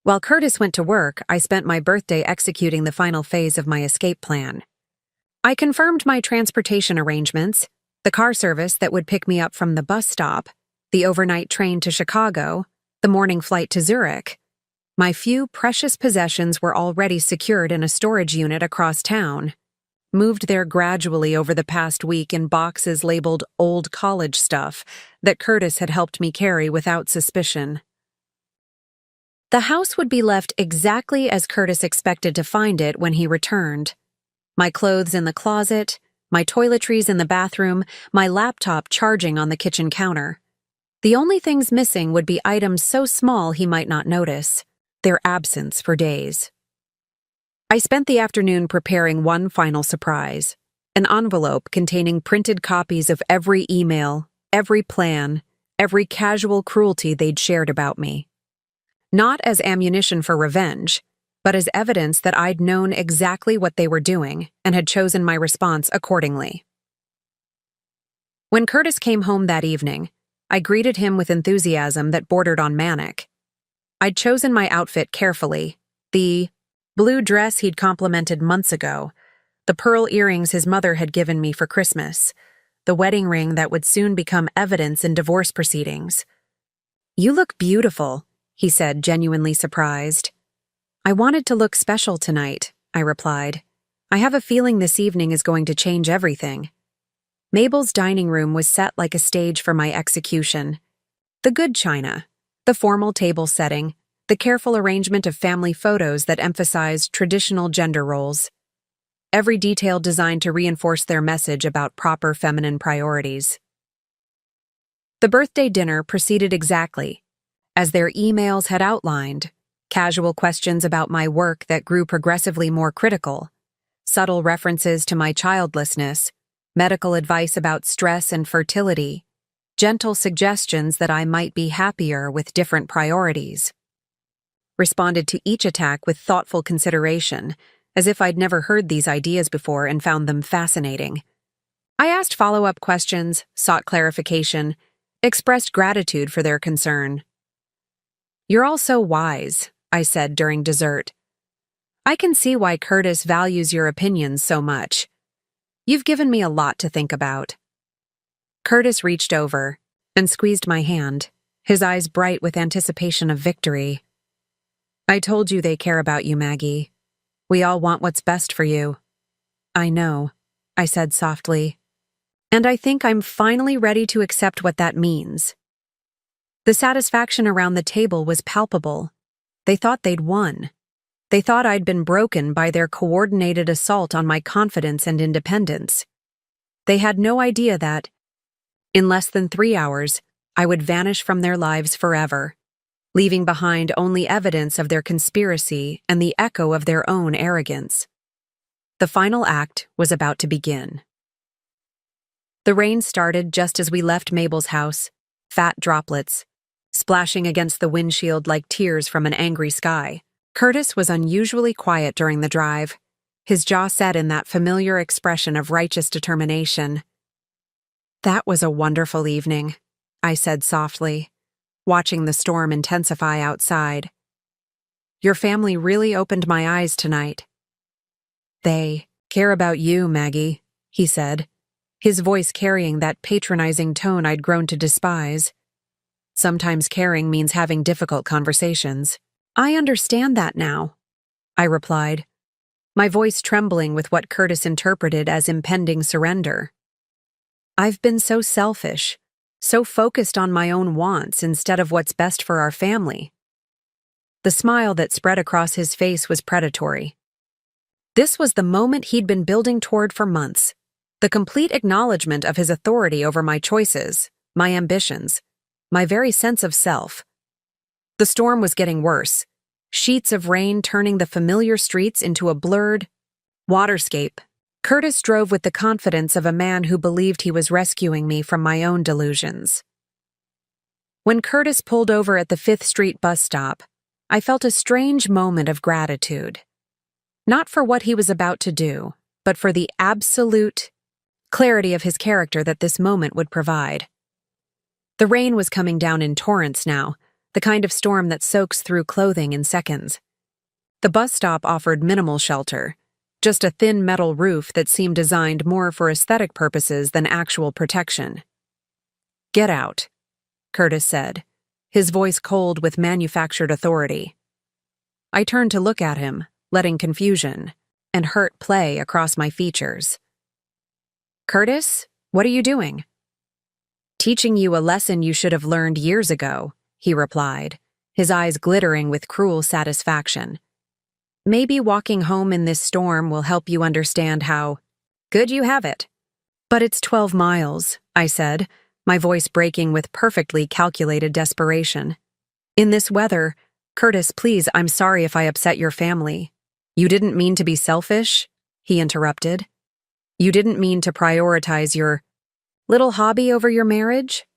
S1: While Curtis went to work, I spent my birthday executing the final phase of my escape plan. I confirmed my transportation arrangements, the car service that would pick me up from the bus stop, the overnight train to Chicago, the morning flight to Zurich. My few precious possessions were already secured in a storage unit across town, moved there gradually over the past week in boxes labeled old college stuff that Curtis had helped me carry without suspicion. The house would be left exactly as Curtis expected to find it when he returned. My clothes in the closet, my toiletries in the bathroom, my laptop charging on the kitchen counter. The only things missing would be items so small he might not notice, their absence for days. I spent the afternoon preparing one final surprise, an envelope containing printed copies of every email, every plan, every casual cruelty they'd shared about me. Not as ammunition for revenge, but as evidence that I'd known exactly what they were doing and had chosen my response accordingly. When Curtis came home that evening, I greeted him with enthusiasm that bordered on manic. I'd chosen my outfit carefully, the blue dress he'd complimented months ago, the pearl earrings his mother had given me for Christmas, the wedding ring that would soon become evidence in divorce proceedings. "You look beautiful," he said, genuinely surprised. "I wanted to look special tonight," I replied. "I have a feeling this evening is going to change everything." Mabel's dining room was set like a stage for my execution. The good china, the formal table setting, the careful arrangement of family photos that emphasized traditional gender roles. Every detail designed to reinforce their message about proper feminine priorities. The birthday dinner proceeded exactly as their emails had outlined. Casual questions about my work that grew progressively more critical, subtle references to my childlessness, medical advice about stress and fertility, gentle suggestions that I might be happier with different priorities. Responded to each attack with thoughtful consideration, as if I'd never heard these ideas before and found them fascinating. I asked follow-up questions, sought clarification, expressed gratitude for their concern. "You're all so wise," I said during dessert. "I can see why Curtis values your opinions so much. You've given me a lot to think about." Curtis reached over and squeezed my hand, his eyes bright with anticipation of victory. "I told you they care about you, Maggie. We all want what's best for you." "I know," I said softly. "And I think I'm finally ready to accept what that means." The satisfaction around the table was palpable. They thought they'd won. They thought I'd been broken by their coordinated assault on my confidence and independence. They had no idea that, in less than 3 hours, I would vanish from their lives forever, leaving behind only evidence of their conspiracy and the echo of their own arrogance. The final act was about to begin. The rain started just as we left Mabel's house, fat droplets, splashing against the windshield like tears from an angry sky. Curtis was unusually quiet during the drive, his jaw set in that familiar expression of righteous determination. "That was a wonderful evening," I said softly, watching the storm intensify outside. "Your family really opened my eyes tonight." "They care about you, Maggie," he said, his voice carrying that patronizing tone I'd grown to despise. "Sometimes caring means having difficult conversations." "I understand that now," I replied, my voice trembling with what Curtis interpreted as impending surrender. "I've been so selfish, so focused on my own wants instead of what's best for our family." The smile that spread across his face was predatory. This was the moment he'd been building toward for months, the complete acknowledgement of his authority over my choices, my ambitions, my very sense of self. The storm was getting worse, sheets of rain turning the familiar streets into a blurred waterscape. Curtis drove with the confidence of a man who believed he was rescuing me from my own delusions. When Curtis pulled over at the 5th Street bus stop, I felt a strange moment of gratitude. Not for what he was about to do, but for the absolute clarity of his character that this moment would provide. The rain was coming down in torrents now, the kind of storm that soaks through clothing in seconds. The bus stop offered minimal shelter, just a thin metal roof that seemed designed more for aesthetic purposes than actual protection. "Get out," Curtis said, his voice cold with manufactured authority. I turned to look at him, letting confusion and hurt play across my features. "Curtis, what are you doing?" "Teaching you a lesson you should have learned years ago," he replied, his eyes glittering with cruel satisfaction. "Maybe walking home in this storm will help you understand how good you have it." But it's 12 miles, I said, my voice breaking with perfectly calculated desperation. In this weather, Curtis, please, I'm sorry if I upset your family. You didn't mean to be selfish, he interrupted. You didn't mean to prioritize your little hobby over your marriage?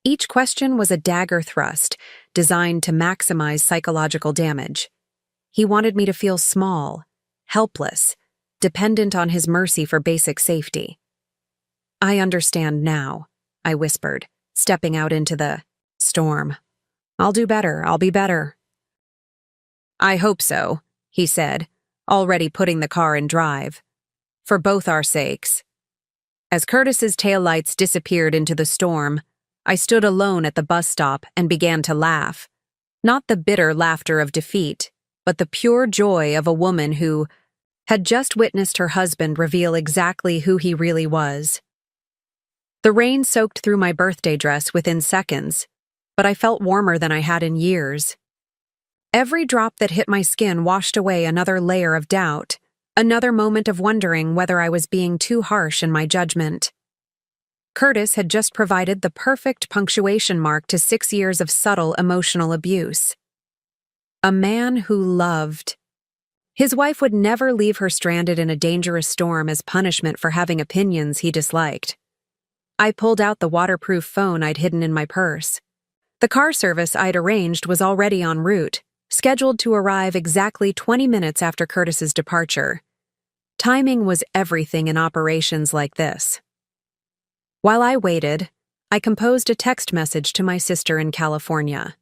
S1: Each question was a dagger thrust, designed to maximize psychological damage. He wanted me to feel small, helpless, dependent on his mercy for basic safety. I understand now, I whispered, stepping out into the storm. I'll do better, I'll be better. I hope so, he said, already putting the car in drive. For both our sakes. As Curtis's taillights disappeared into the storm, I stood alone at the bus stop and began to laugh. Not the bitter laughter of defeat, but the pure joy of a woman who had just witnessed her husband reveal exactly who he really was. The rain soaked through my birthday dress within seconds, but I felt warmer than I had in years. Every drop that hit my skin washed away another layer of doubt, another moment of wondering whether I was being too harsh in my judgment. Curtis had just provided the perfect punctuation mark to 6 years of subtle emotional abuse. A man who loved. His wife would never leave her stranded in a dangerous storm as punishment for having opinions he disliked. I pulled out the waterproof phone I'd hidden in my purse. The car service I'd arranged was already en route, scheduled to arrive exactly 20 minutes after Curtis's departure. Timing was everything in operations like this. While I waited, I composed a text message to my sister in California.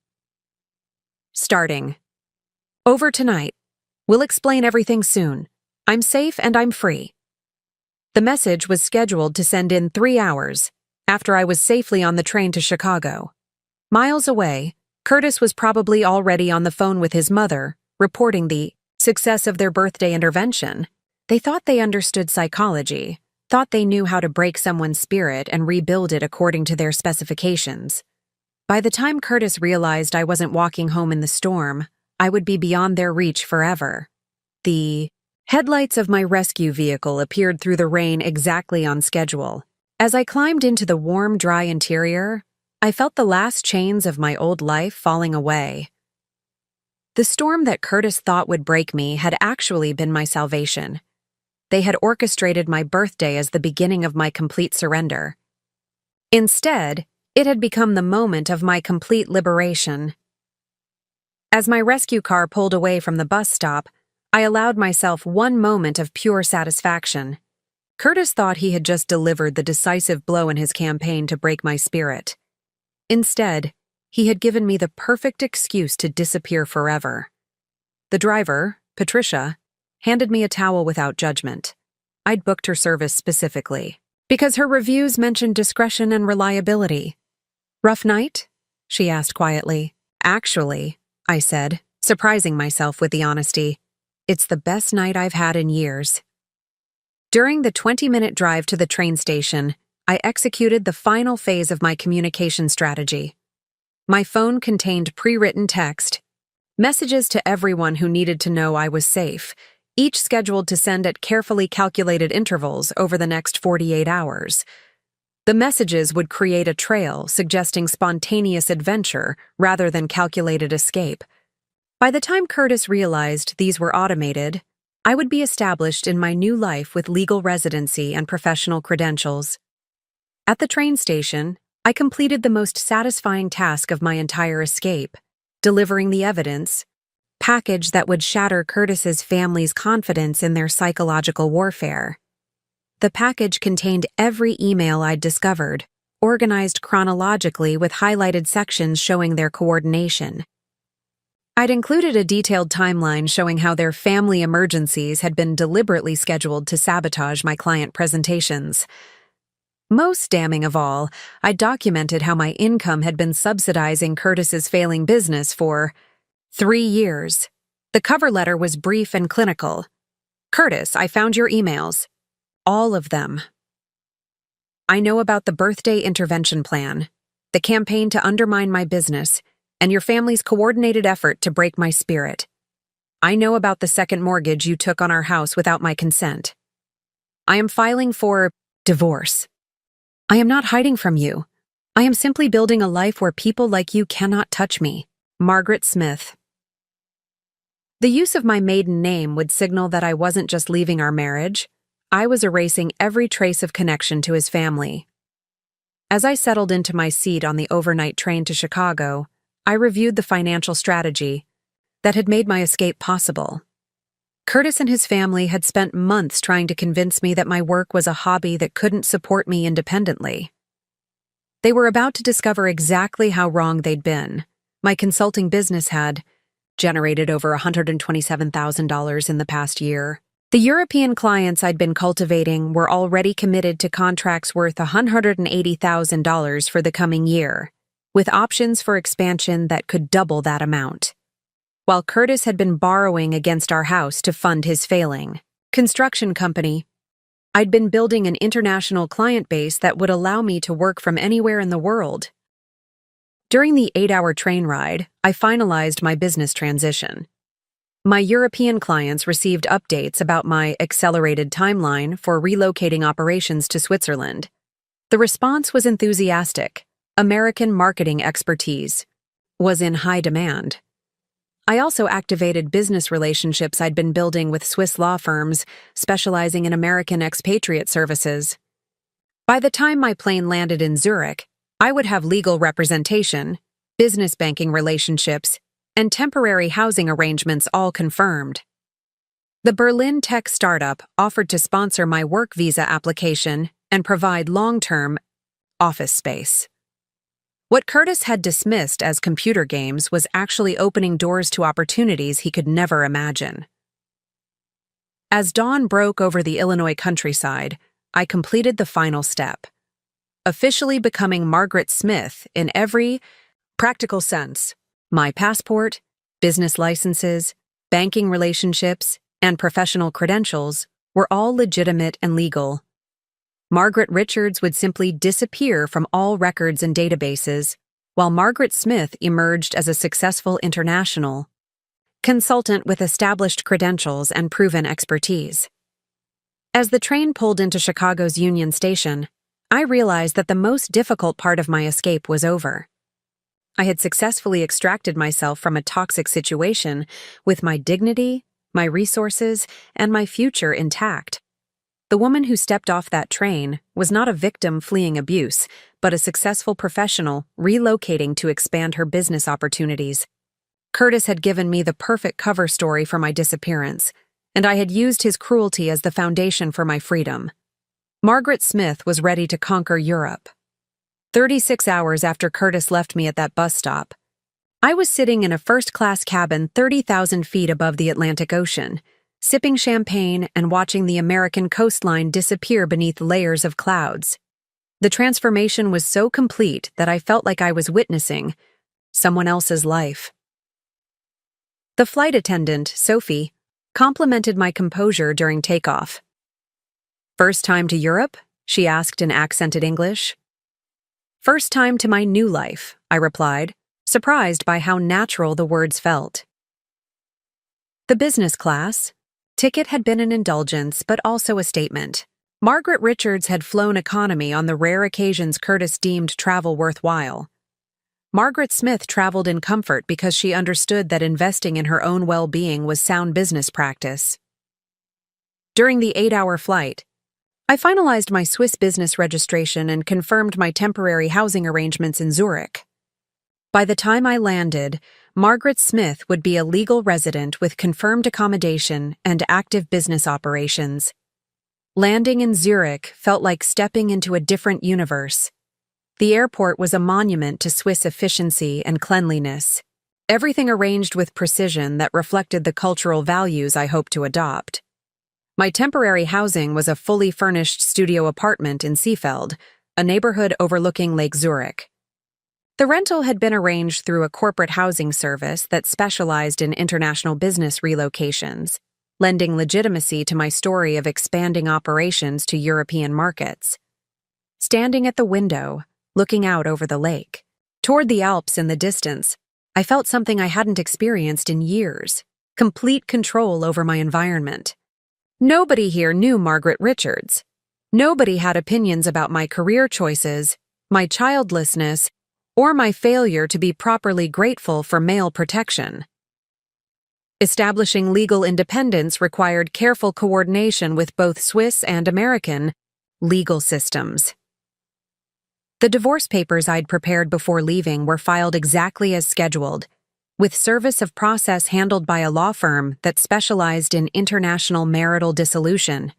S1: Starting. Over tonight. We'll explain everything soon. I'm safe and I'm free. The message was scheduled to send in 3 hours, after I was safely on the train to Chicago. Miles away, Curtis was probably already on the phone with his mother, reporting the success of their birthday intervention. They thought they understood psychology, thought they knew how to break someone's spirit and rebuild it according to their specifications. By the time Curtis realized I wasn't walking home in the storm, I would be beyond their reach forever. The headlights of my rescue vehicle appeared through the rain exactly on schedule. As I climbed into the warm, dry interior, I felt the last chains of my old life falling away. The storm that Curtis thought would break me had actually been my salvation. They had orchestrated my birthday as the beginning of my complete surrender. Instead, it had become the moment of my complete liberation. As my rescue car pulled away from the bus stop, I allowed myself one moment of pure satisfaction. Curtis thought he had just delivered the decisive blow in his campaign to break my spirit. Instead, he had given me the perfect excuse to disappear forever. The driver, Patricia, handed me a towel without judgment. I'd booked her service specifically, because her reviews mentioned discretion and reliability. Rough night? She asked quietly. Actually, I said, surprising myself with the honesty. It's the best night I've had in years. During the 20-minute drive to the train station, I executed the final phase of my communication strategy. My phone contained pre-written text, messages to everyone who needed to know I was safe, each scheduled to send at carefully calculated intervals over the next 48 hours. The messages would create a trail suggesting spontaneous adventure rather than calculated escape. By the time Curtis realized these were automated, I would be established in my new life with legal residency and professional credentials. At the train station, I completed the most satisfying task of my entire escape, delivering the evidence, package that would shatter Curtis's family's confidence in their psychological warfare. The package contained every email I'd discovered, organized chronologically with highlighted sections showing their coordination. I'd included a detailed timeline showing how their family emergencies had been deliberately scheduled to sabotage my client presentations. Most damning of all, I documented how my income had been subsidizing Curtis's failing business for 3 years. The cover letter was brief and clinical. Curtis, I found your emails. All of them. I know about the birthday intervention plan, the campaign to undermine my business, and your family's coordinated effort to break my spirit. I know about the second mortgage you took on our house without my consent. I am filing for Divorce. I am not hiding from you. I am simply building a life where people like you cannot touch me. Margaret Smith. The use of my maiden name would signal that I wasn't just leaving our marriage. I was erasing every trace of connection to his family. As I settled into my seat on the overnight train to Chicago, I reviewed the financial strategy that had made my escape possible. Curtis and his family had spent months trying to convince me that my work was a hobby that couldn't support me independently. They were about to discover exactly how wrong they'd been. My consulting business had generated over $127,000 in the past year. The European clients I'd been cultivating were already committed to contracts worth $180,000 for the coming year, with options for expansion that could double that amount. While Curtis had been borrowing against our house to fund his failing construction company, I'd been building an international client base that would allow me to work from anywhere in the world. During the 8-hour train ride, I finalized my business transition. My European clients received updates about my accelerated timeline for relocating operations to Switzerland. The response was enthusiastic. American marketing expertise was in high demand. I also activated business relationships I'd been building with Swiss law firms specializing in American expatriate services. By the time my plane landed in Zurich, I would have legal representation, business banking relationships, and temporary housing arrangements all confirmed. The Berlin tech startup offered to sponsor my work visa application and provide long-term office space. What Curtis had dismissed as computer games was actually opening doors to opportunities he could never imagine. As dawn broke over the Illinois countryside, I completed the final step, officially becoming Margaret Smith in every practical sense. My passport, business licenses, banking relationships, and professional credentials were all legitimate and legal. Margaret Richards would simply disappear from all records and databases, while Margaret Smith emerged as a successful international consultant with established credentials and proven expertise. As the train pulled into Chicago's Union Station, I realized that the most difficult part of my escape was over. I had successfully extracted myself from a toxic situation with my dignity, my resources, and my future intact. The woman who stepped off that train was not a victim fleeing abuse, but a successful professional relocating to expand her business opportunities. Curtis had given me the perfect cover story for my disappearance, and I had used his cruelty as the foundation for my freedom. Margaret Smith was ready to conquer Europe. 36 hours after Curtis left me at that bus stop, I was sitting in a first-class cabin 30,000 feet above the Atlantic Ocean, sipping champagne and watching the American coastline disappear beneath layers of clouds. The transformation was so complete that I felt like I was witnessing someone else's life. The flight attendant, Sophie, complimented my composure during takeoff. "First time to Europe?" she asked in accented English. "First time to my new life," I replied, surprised by how natural the words felt. The business class ticket had been an indulgence, but also a statement. Margaret Richards had flown economy on the rare occasions Curtis deemed travel worthwhile. Margaret Smith traveled in comfort because she understood that investing in her own well-being was sound business practice. During the 8-hour flight, I finalized my Swiss business registration and confirmed my temporary housing arrangements in Zurich. By the time I landed, Margaret Smith would be a legal resident with confirmed accommodation and active business operations. Landing in Zurich felt like stepping into a different universe. The airport was a monument to Swiss efficiency and cleanliness, everything arranged with precision that reflected the cultural values I hoped to adopt. My temporary housing was a fully furnished studio apartment in Seefeld, a neighborhood overlooking Lake Zurich. The rental had been arranged through a corporate housing service that specialized in international business relocations, lending legitimacy to my story of expanding operations to European markets. Standing at the window, looking out over the lake, toward the Alps in the distance, I felt something I hadn't experienced in years: complete control over my environment. Nobody here knew Margaret Richards. Nobody had opinions about my career choices, my childlessness, or my failure to be properly grateful for male protection. Establishing legal independence required careful coordination with both Swiss and American legal systems. The divorce papers I'd prepared before leaving were filed exactly as scheduled, with service of process handled by a law firm that specialized in international marital dissolution.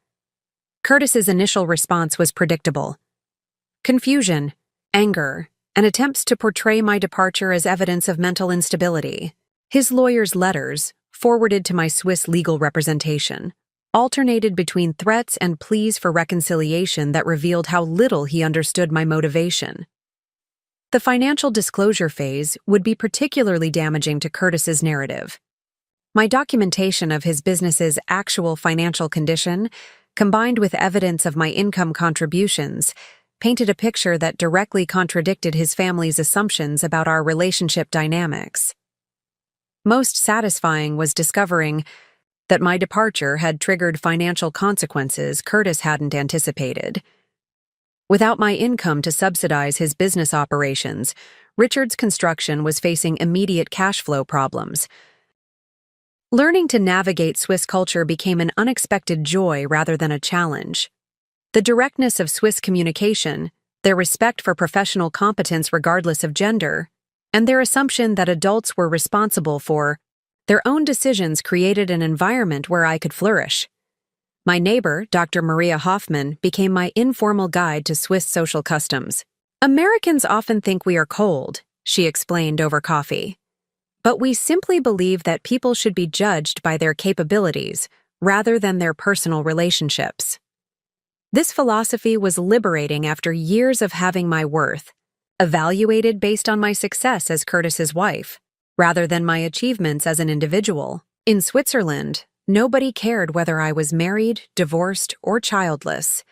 S1: Curtis's initial response was predictable: confusion, anger, and attempts to portray my departure as evidence of mental instability. His lawyer's letters, forwarded to my Swiss legal representation, alternated between threats and pleas for reconciliation that revealed how little he understood my motivation. The financial disclosure phase would be particularly damaging to Curtis's narrative. My documentation of his business's actual financial condition, combined with evidence of my income contributions, painted a picture that directly contradicted his family's assumptions about our relationship dynamics. Most satisfying was discovering that my departure had triggered financial consequences Curtis hadn't anticipated. Without my income to subsidize his business operations, Richard's construction was facing immediate cash flow problems. Learning to navigate Swiss culture became an unexpected joy rather than a challenge. The directness of Swiss communication, their respect for professional competence regardless of gender, and their assumption that adults were responsible for their own decisions created an environment where I could flourish. My neighbor, Dr. Maria Hoffman, became my informal guide to Swiss social customs. Americans often think we are cold, she explained over coffee. But we simply believe that people should be judged by their capabilities rather than their personal relationships. This philosophy was liberating after years of having my worth evaluated based on my success as Curtis's wife, rather than my achievements as an individual. In Switzerland, nobody cared whether I was married, divorced, or childless.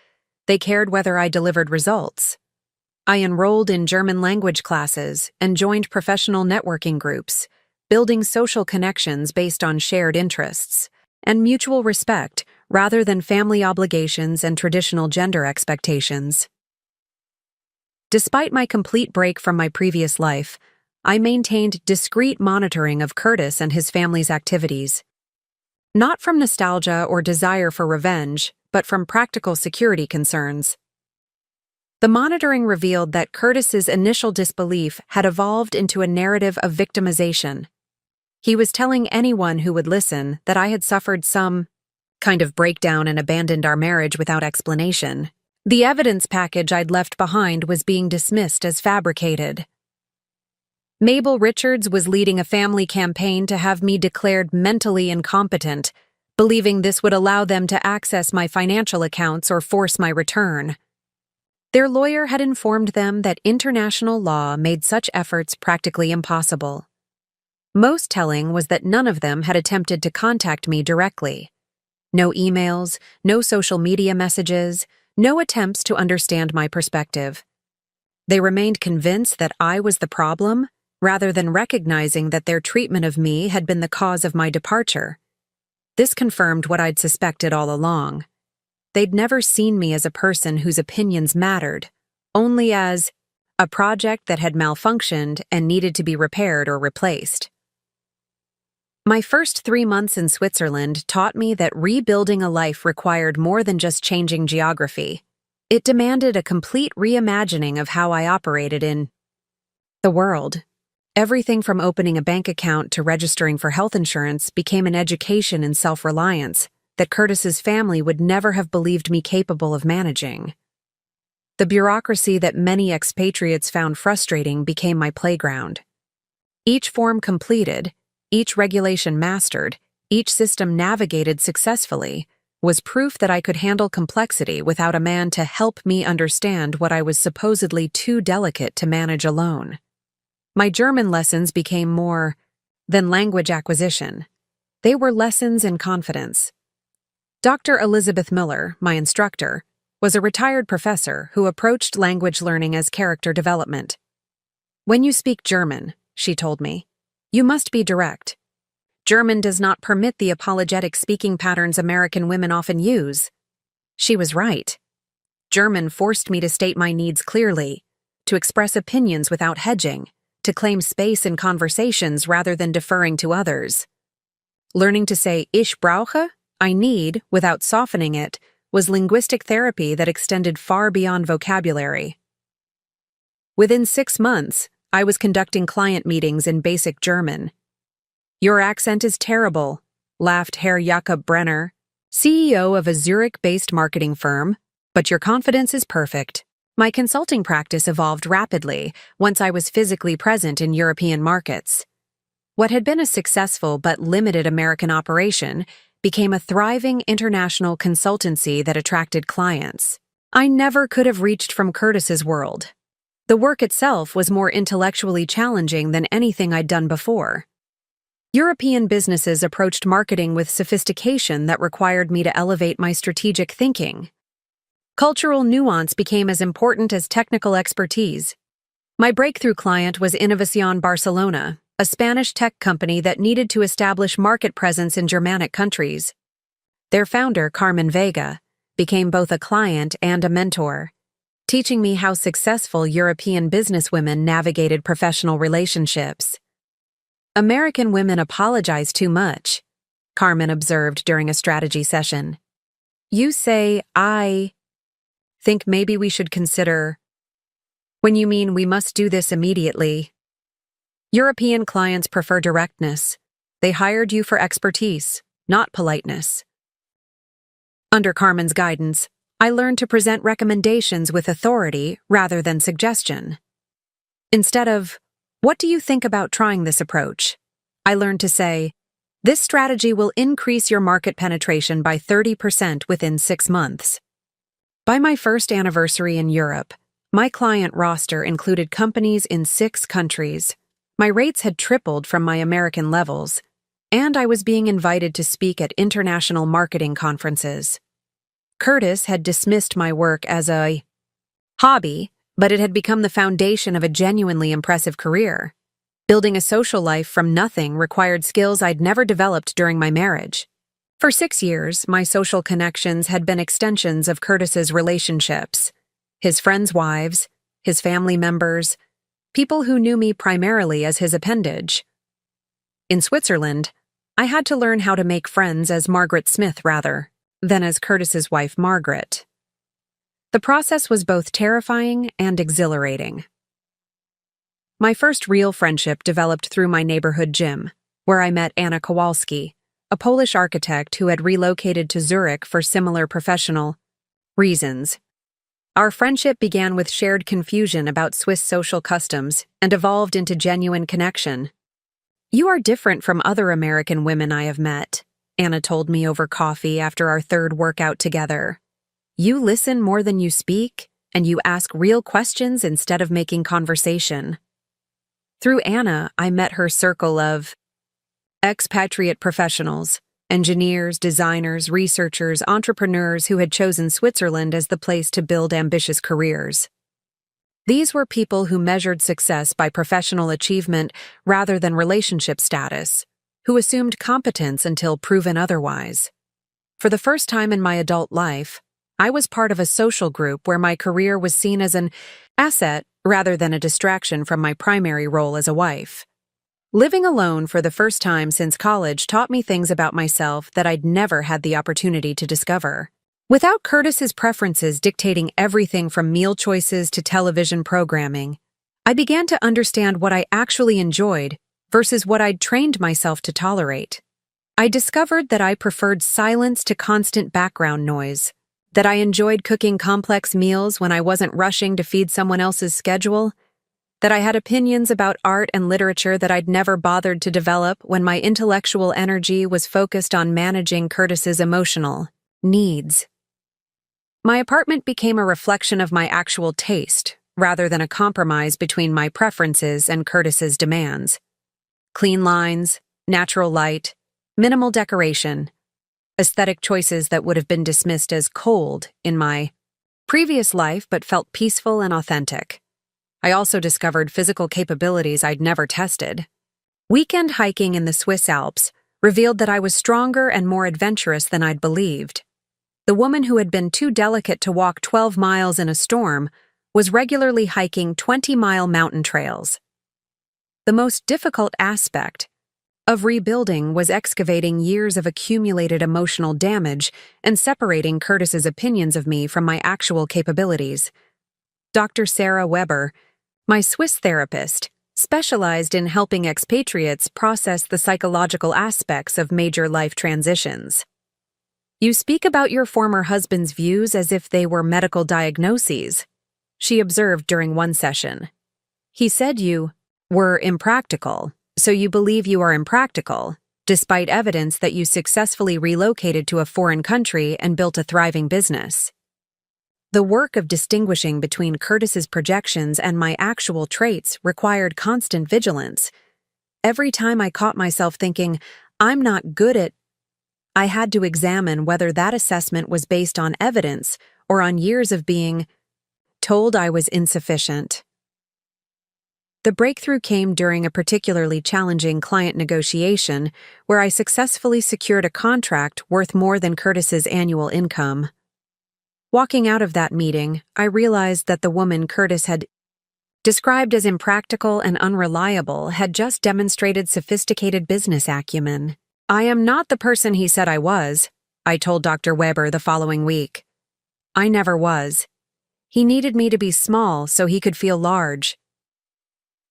S1: They cared whether I delivered results. I enrolled in German language classes and joined professional networking groups, building social connections based on shared interests and mutual respect rather than family obligations and traditional gender expectations. Despite my complete break from my previous life, I maintained discreet monitoring of Curtis and his family's activities. Not from nostalgia or desire for revenge, but from practical security concerns. The monitoring revealed that Curtis's initial disbelief had evolved into a narrative of victimization. He was telling anyone who would listen that I had suffered some kind of breakdown and abandoned our marriage without explanation. The evidence package I'd left behind was being dismissed as fabricated. Mabel Richards was leading a family campaign to have me declared mentally incompetent, believing this would allow them to access my financial accounts or force my return. Their lawyer had informed them that international law made such efforts practically impossible. Most telling was that none of them had attempted to contact me directly. No emails, no social media messages, no attempts to understand my perspective. They remained convinced that I was the problem, rather than recognizing that their treatment of me had been the cause of my departure. This confirmed what I'd suspected all along. They'd never seen me as a person whose opinions mattered, only as a project that had malfunctioned and needed to be repaired or replaced. My first 3 months in Switzerland taught me that rebuilding a life required more than just changing geography. It demanded a complete reimagining of how I operated in the world. Everything from opening a bank account to registering for health insurance became an education in self-reliance that Curtis's family would never have believed me capable of managing. The bureaucracy that many expatriates found frustrating became my playground. Each form completed, each regulation mastered, each system navigated successfully, was proof that I could handle complexity without a man to help me understand what I was supposedly too delicate to manage alone. My German lessons became more than language acquisition. They were lessons in confidence. Dr. Elizabeth Miller, my instructor, was a retired professor who approached language learning as character development. When you speak German, she told me, you must be direct. German does not permit the apologetic speaking patterns American women often use. She was right. German forced me to state my needs clearly, to express opinions without hedging, to claim space in conversations rather than deferring to others. Learning to say ich brauche, I need, without softening it, was linguistic therapy that extended far beyond vocabulary. Within 6 months, I was conducting client meetings in basic German. "Your accent is terrible," laughed Herr Jakob Brenner, CEO of a Zurich-based marketing firm, "but your confidence is perfect." My consulting practice evolved rapidly once I was physically present in European markets. What had been a successful but limited American operation became a thriving international consultancy that attracted clients. I never could have reached from Curtis's world. The work itself was more intellectually challenging than anything I'd done before. European businesses approached marketing with sophistication that required me to elevate my strategic thinking. Cultural nuance became as important as technical expertise. My breakthrough client was Innovación Barcelona, a Spanish tech company that needed to establish market presence in Germanic countries. Their founder, Carmen Vega, became both a client and a mentor, teaching me how successful European businesswomen navigated professional relationships. "American women apologize too much," Carmen observed during a strategy session. "You say, I think maybe we should consider, when you mean we must do this immediately." European clients prefer directness. They hired you for expertise, not politeness. Under Carmen's guidance, I learned to present recommendations with authority rather than suggestion. Instead of, "What do you think about trying this approach?" I learned to say, "This strategy will increase your market penetration by 30% within 6 months." By my first anniversary in Europe, my client roster included companies in 6 countries. My rates had tripled from my American levels, and I was being invited to speak at international marketing conferences. Curtis had dismissed my work as a hobby, but it had become the foundation of a genuinely impressive career. Building a social life from nothing required skills I'd never developed during my marriage. For 6 years, my social connections had been extensions of Curtis's relationships, his friends' wives, his family members, people who knew me primarily as his appendage. In Switzerland, I had to learn how to make friends as Margaret Smith rather than as Curtis's wife Margaret. The process was both terrifying and exhilarating. My first real friendship developed through my neighborhood gym, where I met Anna Kowalski, a Polish architect who had relocated to Zurich for similar professional reasons. Our friendship began with shared confusion about Swiss social customs and evolved into genuine connection. "You are different from other American women I have met," Anna told me over coffee after our 3rd workout together. "You listen more than you speak, and you ask real questions instead of making conversation." Through Anna, I met her circle of expatriate professionals, engineers, designers, researchers, entrepreneurs who had chosen Switzerland as the place to build ambitious careers. These were people who measured success by professional achievement rather than relationship status, who assumed competence until proven otherwise. For the first time in my adult life, I was part of a social group where my career was seen as an asset rather than a distraction from my primary role as a wife. Living alone for the first time since college taught me things about myself that I'd never had the opportunity to discover. Without Curtis's preferences dictating everything from meal choices to television programming, I began to understand what I actually enjoyed versus what I'd trained myself to tolerate. I discovered that I preferred silence to constant background noise, that I enjoyed cooking complex meals when I wasn't rushing to feed someone else's schedule, that I had opinions about art and literature that I'd never bothered to develop when my intellectual energy was focused on managing Curtis's emotional needs. My apartment became a reflection of my actual taste, rather than a compromise between my preferences and Curtis's demands. Clean lines, natural light, minimal decoration, aesthetic choices that would have been dismissed as cold in my previous life but felt peaceful and authentic. I also discovered physical capabilities I'd never tested. Weekend hiking in the Swiss Alps revealed that I was stronger and more adventurous than I'd believed. The woman who had been too delicate to walk 12 miles in a storm was regularly hiking 20-mile mountain trails. The most difficult aspect of rebuilding was excavating years of accumulated emotional damage and separating Curtis's opinions of me from my actual capabilities. Dr. Sarah Weber, my Swiss therapist, specialized in helping expatriates process the psychological aspects of major life transitions. "You speak about your former husband's views as if they were medical diagnoses," she observed during one session. "He said you were impractical, so you believe you are impractical, despite evidence that you successfully relocated to a foreign country and built a thriving business." The work of distinguishing between Curtis's projections and my actual traits required constant vigilance. Every time I caught myself thinking, "I'm not good at," I had to examine whether that assessment was based on evidence or on years of being told I was insufficient. The breakthrough came during a particularly challenging client negotiation where I successfully secured a contract worth more than Curtis's annual income. Walking out of that meeting, I realized that the woman Curtis had described as impractical and unreliable had just demonstrated sophisticated business acumen. "I am not the person he said I was," I told Dr. Weber the following week. "I never was. He needed me to be small so he could feel large."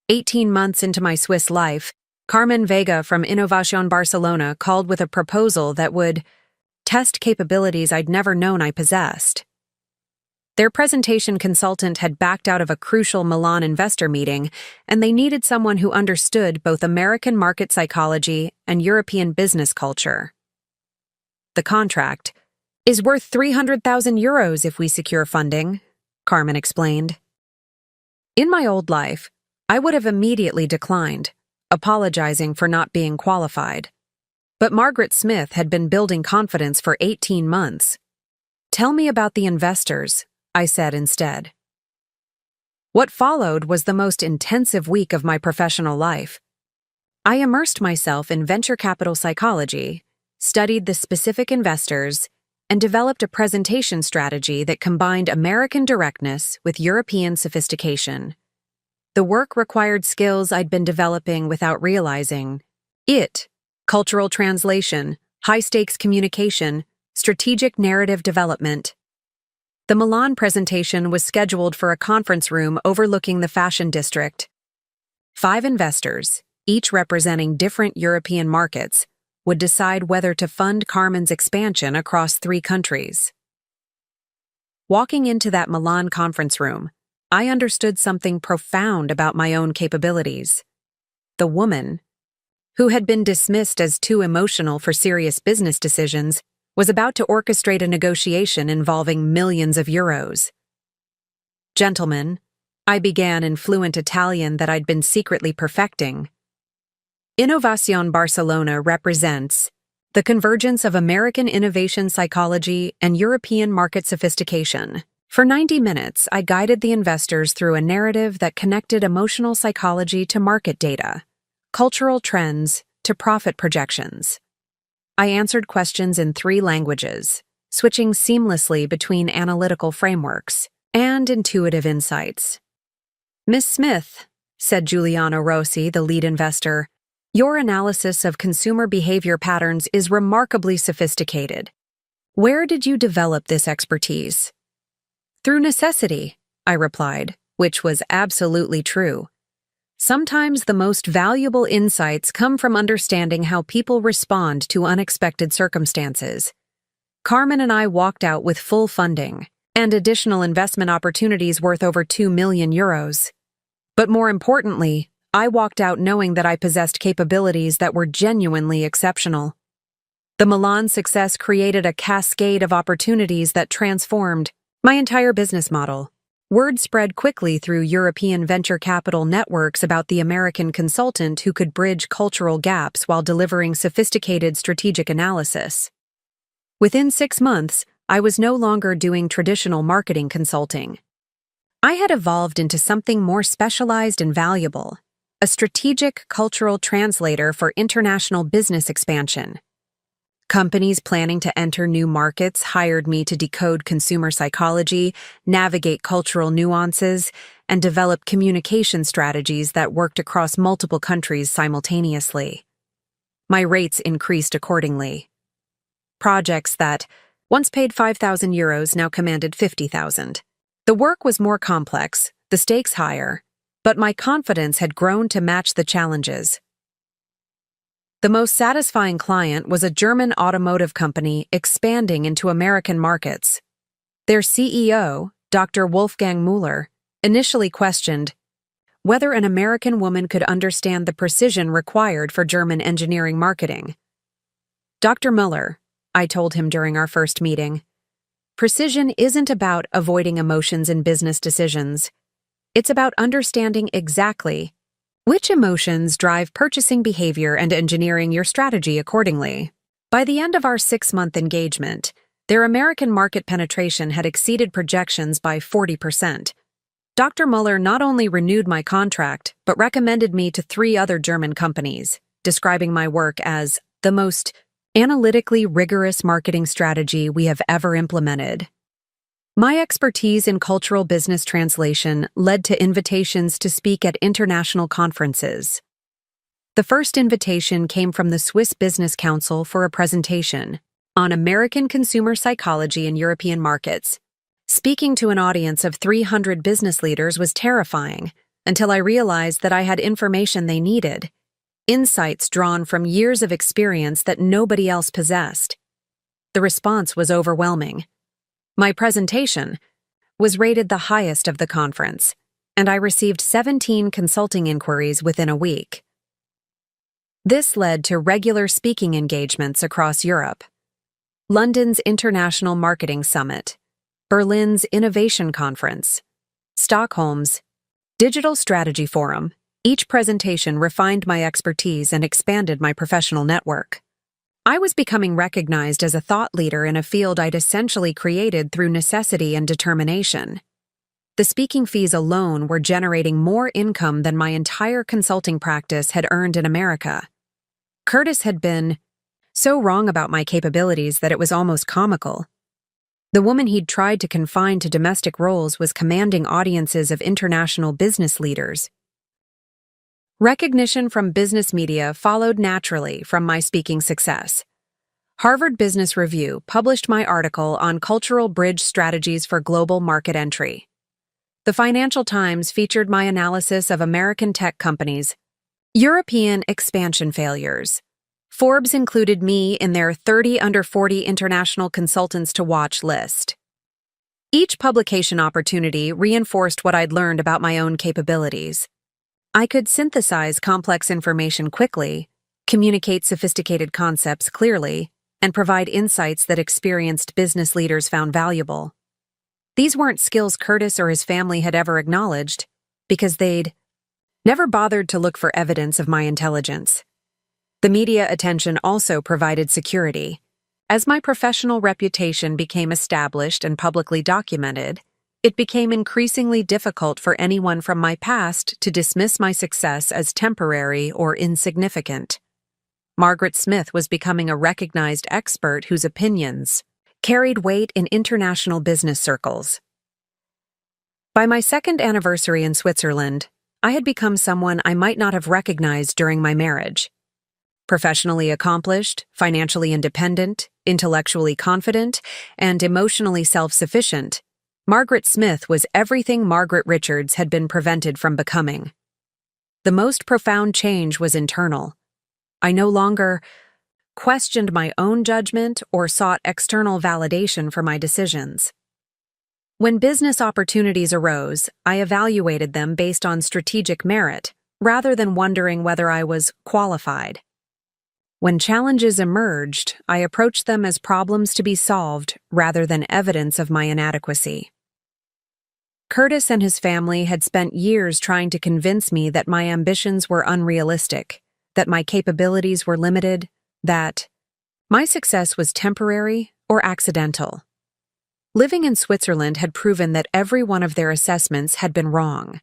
S1: 18 months into my Swiss life, Carmen Vega from Innovación Barcelona called with a proposal that would test capabilities I'd never known I possessed. Their presentation consultant had backed out of a crucial Milan investor meeting, and they needed someone who understood both American market psychology and European business culture. "The contract is worth 300,000 euros if we secure funding," Carmen explained. In my old life, I would have immediately declined, apologizing for not being qualified. But Margaret Smith had been building confidence for 18 months. "Tell me about the investors," I said instead. What followed was the most intensive week of my professional life. I immersed myself in venture capital psychology, studied the specific investors, and developed a presentation strategy that combined American directness with European sophistication. The work required skills I'd been developing without realizing it: cultural translation, high-stakes communication, strategic narrative development. The Milan presentation was scheduled for a conference room overlooking the fashion district. 5 investors, each representing different European markets, would decide whether to fund Carmen's expansion across 3 countries. Walking into that Milan conference room, I understood something profound about my own capabilities. The woman, who had been dismissed as too emotional for serious business decisions, was about to orchestrate a negotiation involving millions of euros. "Gentlemen," I began in fluent Italian that I'd been secretly perfecting, "Innovación Barcelona represents the convergence of American innovation psychology and European market sophistication." For 90 minutes, I guided the investors through a narrative that connected emotional psychology to market data, cultural trends to profit projections. I answered questions in 3 languages, switching seamlessly between analytical frameworks and intuitive insights. "Miss Smith," said Giuliano Rossi, the lead investor, "your analysis of consumer behavior patterns is remarkably sophisticated. Where did you develop this expertise?" "Through necessity," I replied, which was absolutely true. Sometimes the most valuable insights come from understanding how people respond to unexpected circumstances. Carmen and I walked out with full funding and additional investment opportunities worth over 2 million euros. But more importantly, I walked out knowing that I possessed capabilities that were genuinely exceptional. The Milan success created a cascade of opportunities that transformed my entire business model. Word spread quickly through European venture capital networks about the American consultant who could bridge cultural gaps while delivering sophisticated strategic analysis. Within 6 months, I was no longer doing traditional marketing consulting. I had evolved into something more specialized and valuable: a strategic cultural translator for international business expansion. Companies planning to enter new markets hired me to decode consumer psychology, navigate cultural nuances, and develop communication strategies that worked across multiple countries simultaneously. My rates increased accordingly. Projects that once paid €5,000 now commanded $50,000. The work was more complex, the stakes higher, but my confidence had grown to match the challenges. The most satisfying client was a German automotive company expanding into American markets. Their CEO, Dr. Wolfgang Müller, initially questioned whether an American woman could understand the precision required for German engineering marketing. Dr. Müller, I told him during our first meeting, precision isn't about avoiding emotions in business decisions. It's about understanding exactly which emotions drive purchasing behavior and engineering your strategy accordingly. By the end of our 6-month engagement, their American market penetration had exceeded projections by 40%. Dr. Muller not only renewed my contract, but recommended me to 3 other German companies, describing my work as the most analytically rigorous marketing strategy we have ever implemented. My expertise in cultural business translation led to invitations to speak at international conferences. The first invitation came from the Swiss Business Council for a presentation on American consumer psychology in European markets. Speaking to an audience of 300 business leaders was terrifying until I realized that I had information they needed, insights drawn from years of experience that nobody else possessed. The response was overwhelming. My presentation was rated the highest of the conference, and I received 17 consulting inquiries within a week. This led to regular speaking engagements across Europe. London's International Marketing Summit, Berlin's Innovation Conference, Stockholm's Digital Strategy Forum. Each presentation refined my expertise and expanded my professional network. I was becoming recognized as a thought leader in a field I'd essentially created through necessity and determination. The speaking fees alone were generating more income than my entire consulting practice had earned in America. Curtis had been so wrong about my capabilities that it was almost comical. The woman he'd tried to confine to domestic roles was commanding audiences of international business leaders. Recognition from business media followed naturally from my speaking success. Harvard Business Review published my article on cultural bridge strategies for global market entry. The Financial Times featured my analysis of American tech companies' European expansion failures. Forbes included me in their 30 under 40 international consultants to watch list. Each publication opportunity reinforced what I'd learned about my own capabilities. I could synthesize complex information quickly, communicate sophisticated concepts clearly, and provide insights that experienced business leaders found valuable. These weren't skills Curtis or his family had ever acknowledged, because they'd never bothered to look for evidence of my intelligence. The media attention also provided security. As my professional reputation became established and publicly documented, it became increasingly difficult for anyone from my past to dismiss my success as temporary or insignificant. Margaret Smith was becoming a recognized expert whose opinions carried weight in international business circles. By my 2nd anniversary in Switzerland, I had become someone I might not have recognized during my marriage. Professionally accomplished, financially independent, intellectually confident, and emotionally self-sufficient, Margaret Smith was everything Margaret Richards had been prevented from becoming. The most profound change was internal. I no longer questioned my own judgment or sought external validation for my decisions. When business opportunities arose, I evaluated them based on strategic merit, rather than wondering whether I was qualified. When challenges emerged, I approached them as problems to be solved rather than evidence of my inadequacy. Curtis and his family had spent years trying to convince me that my ambitions were unrealistic, that my capabilities were limited, that my success was temporary or accidental. Living in Switzerland had proven that every one of their assessments had been wrong.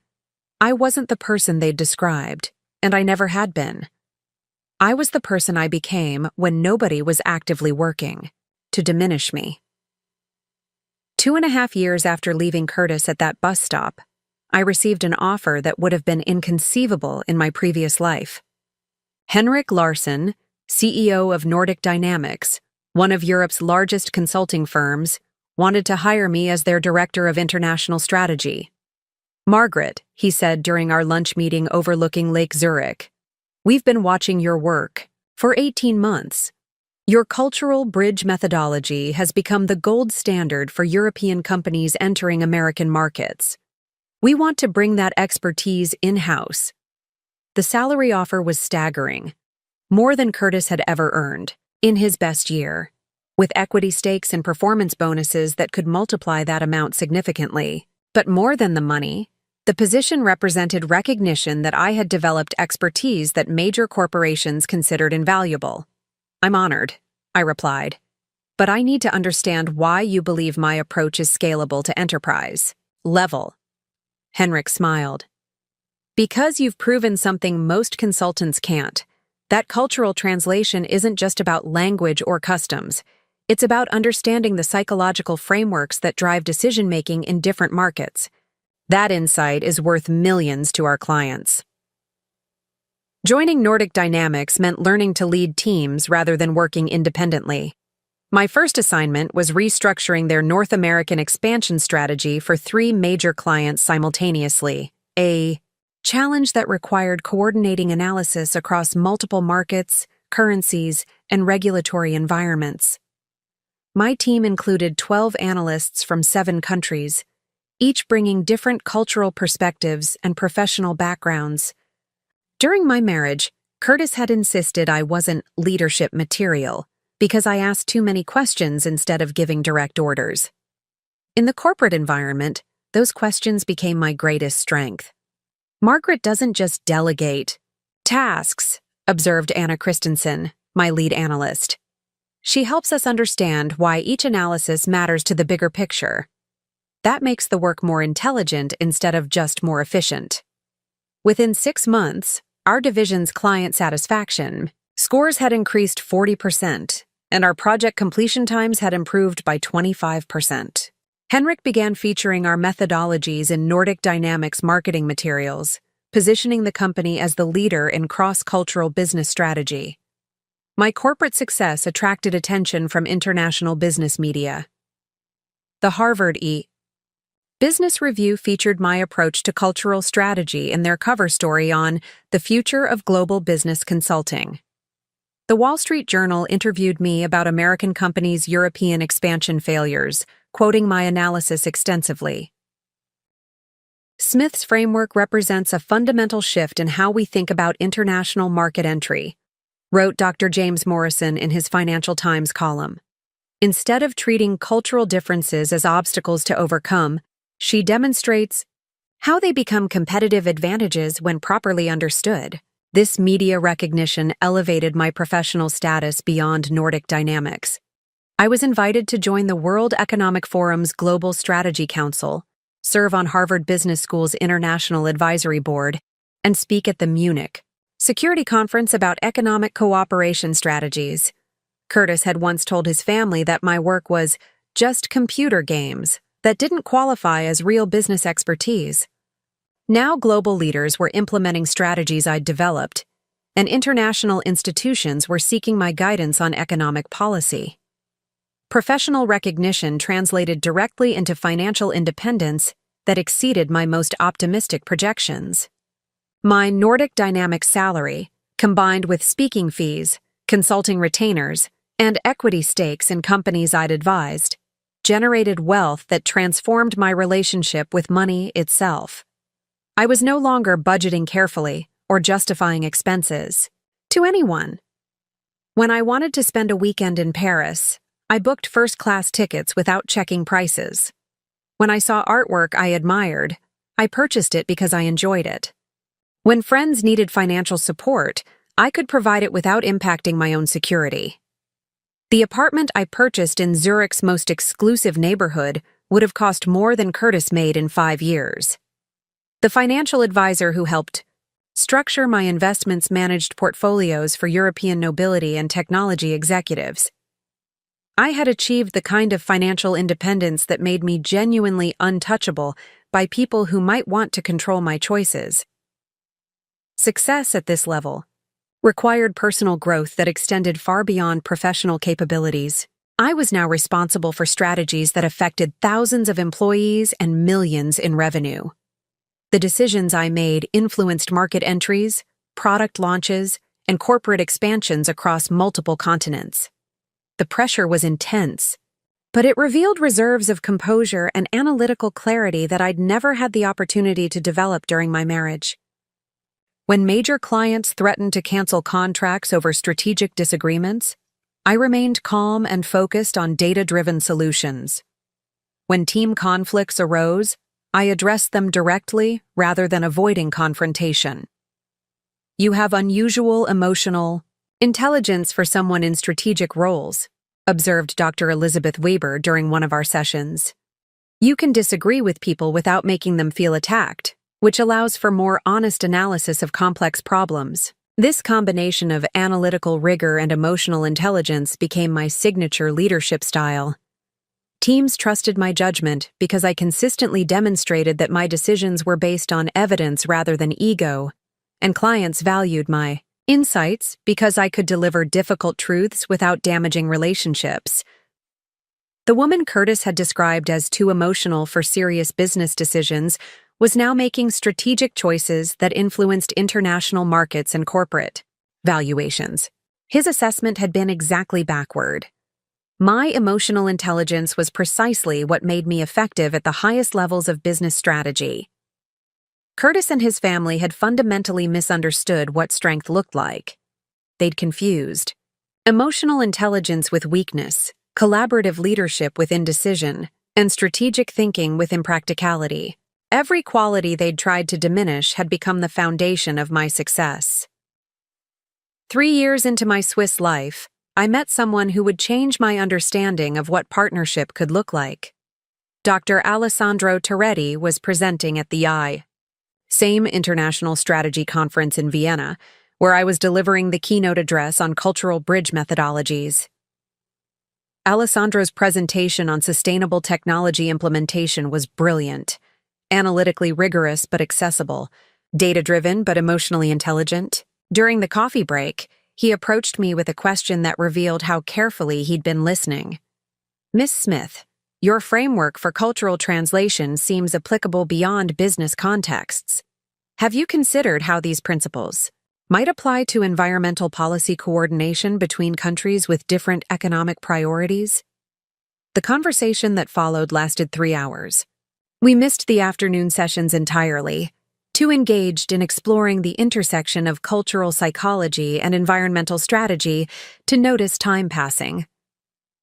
S1: I wasn't the person they'd described, and I never had been. I was the person I became when nobody was actively working to diminish me. 2.5 years after leaving Curtis at that bus stop, I received an offer that would have been inconceivable in my previous life. Henrik Larsson, CEO of Nordic Dynamics, one of Europe's largest consulting firms, wanted to hire me as their director of international strategy. "Margaret," he said during our lunch meeting overlooking Lake Zurich, "we've been watching your work for 18 months. Your cultural bridge methodology has become the gold standard for European companies entering American markets. We want to bring that expertise in-house." The salary offer was staggering, more than Curtis had ever earned in his best year, with equity stakes and performance bonuses that could multiply that amount significantly. But more than the money, the position represented recognition that I had developed expertise that major corporations considered invaluable. "I'm honored," I replied, "but I need to understand why you believe my approach is scalable to enterprise level." Henrik smiled. "Because you've proven something most consultants can't. That cultural translation isn't just about language or customs. It's about understanding the psychological frameworks that drive decision-making in different markets. That insight is worth millions to our clients." Joining Nordic Dynamics meant learning to lead teams rather than working independently. My first assignment was restructuring their North American expansion strategy for 3 major clients simultaneously, a challenge that required coordinating analysis across multiple markets, currencies, and regulatory environments. My team included 12 analysts from 7 countries, each bringing different cultural perspectives and professional backgrounds. During my marriage, Curtis had insisted I wasn't leadership material because I asked too many questions instead of giving direct orders. In the corporate environment, those questions became my greatest strength. "Margaret doesn't just delegate tasks," observed Anna Christensen, my lead analyst. "She helps us understand why each analysis matters to the bigger picture. That makes the work more intelligent instead of just more efficient." Within 6 months, our division's client satisfaction scores had increased 40%, and our project completion times had improved by 25%. Henrik began featuring our methodologies in Nordic Dynamics marketing materials, positioning the company as the leader in cross-cultural business strategy. My corporate success attracted attention from international business media. The Harvard Business Review featured my approach to cultural strategy in their cover story on the future of global business consulting. The Wall Street Journal interviewed me about American companies' European expansion failures, quoting my analysis extensively. Smith's framework represents a fundamental shift in how we think about international market entry, wrote Dr. James Morrison in his Financial Times column. Instead of treating cultural differences as obstacles to overcome, she demonstrates how they become competitive advantages when properly understood. This media recognition elevated my professional status beyond Nordic Dynamics. I was invited to join the World Economic Forum's Global Strategy Council, serve on Harvard Business School's International Advisory Board, and speak at the Munich Security Conference about economic cooperation strategies. Curtis had once told his family that my work was just computer games that didn't qualify as real business expertise. Now global leaders were implementing strategies I'd developed, and international institutions were seeking my guidance on economic policy. Professional recognition translated directly into financial independence that exceeded my most optimistic projections. My Nordic Dynamics salary, combined with speaking fees, consulting retainers, and equity stakes in companies I'd advised, generated wealth that transformed my relationship with money itself. I was no longer budgeting carefully or justifying expenses to anyone. When I wanted to spend a weekend in Paris, I booked first-class tickets without checking prices. When I saw artwork I admired, I purchased it because I enjoyed it. When friends needed financial support, I could provide it without impacting my own security. The apartment I purchased in Zurich's most exclusive neighborhood would have cost more than Curtis made in 5 years. The financial advisor who helped structure my investments managed portfolios for European nobility and technology executives. I had achieved the kind of financial independence that made me genuinely untouchable by people who might want to control my choices. Success at this level required personal growth that extended far beyond professional capabilities. I was now responsible for strategies that affected thousands of employees and millions in revenue. The decisions I made influenced market entries, product launches, and corporate expansions across multiple continents. The pressure was intense, but it revealed reserves of composure and analytical clarity that I'd never had the opportunity to develop during my marriage. When major clients threatened to cancel contracts over strategic disagreements, I remained calm and focused on data-driven solutions. When team conflicts arose, I addressed them directly rather than avoiding confrontation. You have unusual emotional intelligence for someone in strategic roles, observed Dr. Elizabeth Weber during one of our sessions. You can disagree with people without making them feel attacked, which allows for more honest analysis of complex problems. This combination of analytical rigor and emotional intelligence became my signature leadership style. Teams trusted my judgment because I consistently demonstrated that my decisions were based on evidence rather than ego, and clients valued my insights because I could deliver difficult truths without damaging relationships. The woman Curtis had described as too emotional for serious business decisions was now making strategic choices that influenced international markets and corporate valuations. His assessment had been exactly backward. My emotional intelligence was precisely what made me effective at the highest levels of business strategy. Curtis and his family had fundamentally misunderstood what strength looked like. They'd confused emotional intelligence with weakness, collaborative leadership with indecision, and strategic thinking with impracticality. Every quality they'd tried to diminish had become the foundation of my success. 3 years into my Swiss life, I met someone who would change my understanding of what partnership could look like. Dr. Alessandro Toretti was presenting at the same International Strategy Conference in Vienna, where I was delivering the keynote address on cultural bridge methodologies. Alessandro's presentation on sustainable technology implementation was brilliant, analytically rigorous but accessible, data-driven but emotionally intelligent. During the coffee break, he approached me with a question that revealed how carefully he'd been listening. Miss Smith, your framework for cultural translation seems applicable beyond business contexts. Have you considered how these principles might apply to environmental policy coordination between countries with different economic priorities? The conversation that followed lasted 3 hours. We missed the afternoon sessions entirely, too engaged in exploring the intersection of cultural psychology and environmental strategy to notice time passing.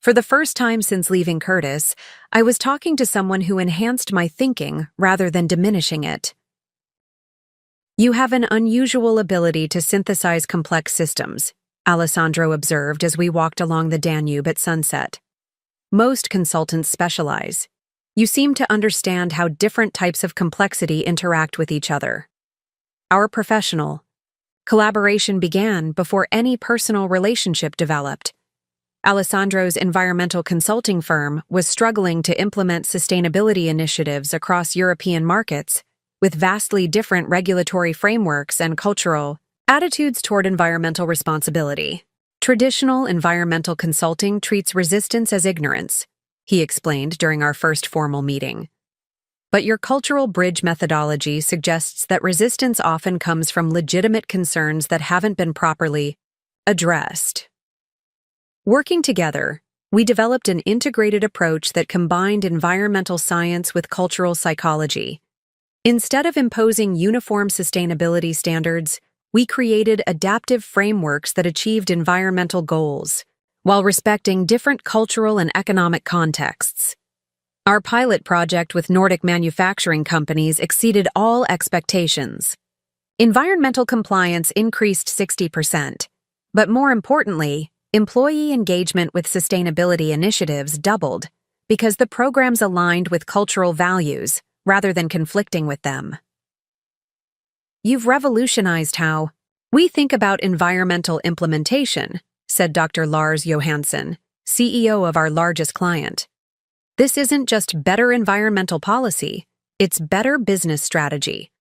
S1: For the first time since leaving Curtis, I was talking to someone who enhanced my thinking rather than diminishing it. You have an unusual ability to synthesize complex systems, Alessandro observed as we walked along the Danube at sunset. Most consultants specialize. You seem to understand how different types of complexity interact with each other. Our professional collaboration began before any personal relationship developed. Alessandro's environmental consulting firm was struggling to implement sustainability initiatives across European markets, with vastly different regulatory frameworks and cultural attitudes toward environmental responsibility. Traditional environmental consulting treats resistance as ignorance, he explained during our first formal meeting. But your cultural bridge methodology suggests that resistance often comes from legitimate concerns that haven't been properly addressed. Working together, we developed an integrated approach that combined environmental science with cultural psychology. Instead of imposing uniform sustainability standards, we created adaptive frameworks that achieved environmental goals, while respecting different cultural and economic contexts. Our pilot project with Nordic manufacturing companies exceeded all expectations. Environmental compliance increased 60%, but more importantly, employee engagement with sustainability initiatives doubled because the programs aligned with cultural values rather than conflicting with them. You've revolutionized how we think about environmental implementation, said Dr. Lars Johansson, CEO of our largest client. This isn't just better environmental policy, it's better business strategy.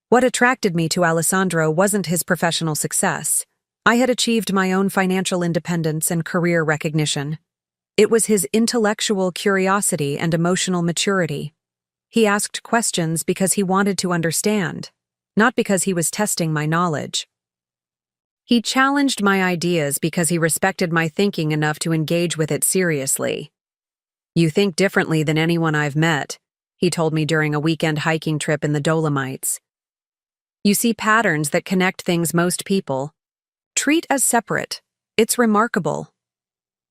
S1: What attracted me to Alessandro wasn't his professional success. I had achieved my own financial independence and career recognition. It was his intellectual curiosity and emotional maturity. He asked questions because he wanted to understand, not because he was testing my knowledge. He challenged my ideas because he respected my thinking enough to engage with it seriously. You think differently than anyone I've met, he told me during a weekend hiking trip in the Dolomites. You see patterns that connect things most people treat as separate. It's remarkable.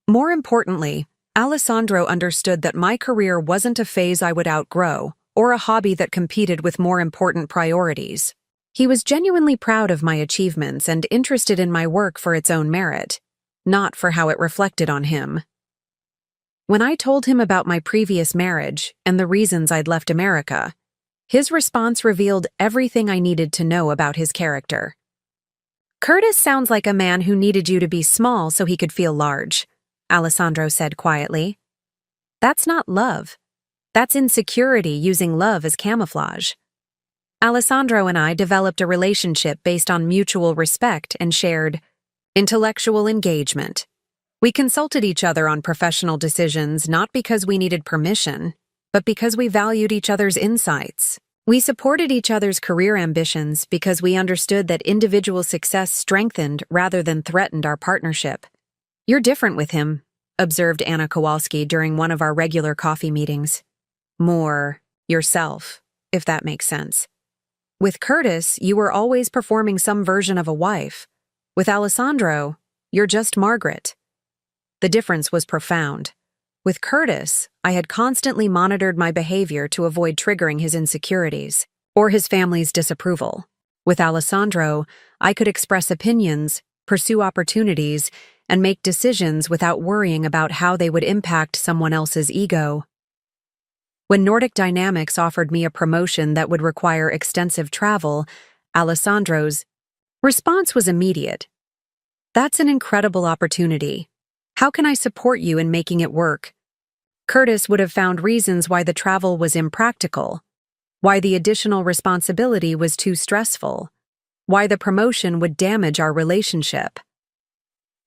S1: More importantly, Alessandro understood that my career wasn't a phase I would outgrow, or a hobby that competed with more important priorities. He was genuinely proud of my achievements and interested in my work for its own merit, not for how it reflected on him. When I told him about my previous marriage and the reasons I'd left America, his response revealed everything I needed to know about his character. Curtis sounds like a man who needed you to be small so he could feel large, Alessandro said quietly. That's not love. That's insecurity using love as camouflage. Alessandro and I developed a relationship based on mutual respect and shared intellectual engagement. We consulted each other on professional decisions not because we needed permission, but because we valued each other's insights. We supported each other's career ambitions because we understood that individual success strengthened rather than threatened our partnership. You're different with him, observed Anna Kowalski during one of our regular coffee meetings. More yourself, if that makes sense. With Curtis, you were always performing some version of a wife. With Alessandro, you're just Margaret. The difference was profound. With Curtis, I had constantly monitored my behavior to avoid triggering his insecurities or his family's disapproval. With Alessandro, I could express opinions, pursue opportunities, and make decisions without worrying about how they would impact someone else's ego. When Nordic Dynamics offered me a promotion that would require extensive travel, Alessandro's response was immediate. That's an incredible opportunity. How can I support you in making it work? Curtis would have found reasons why the travel was impractical, why the additional responsibility was too stressful, why the promotion would damage our relationship.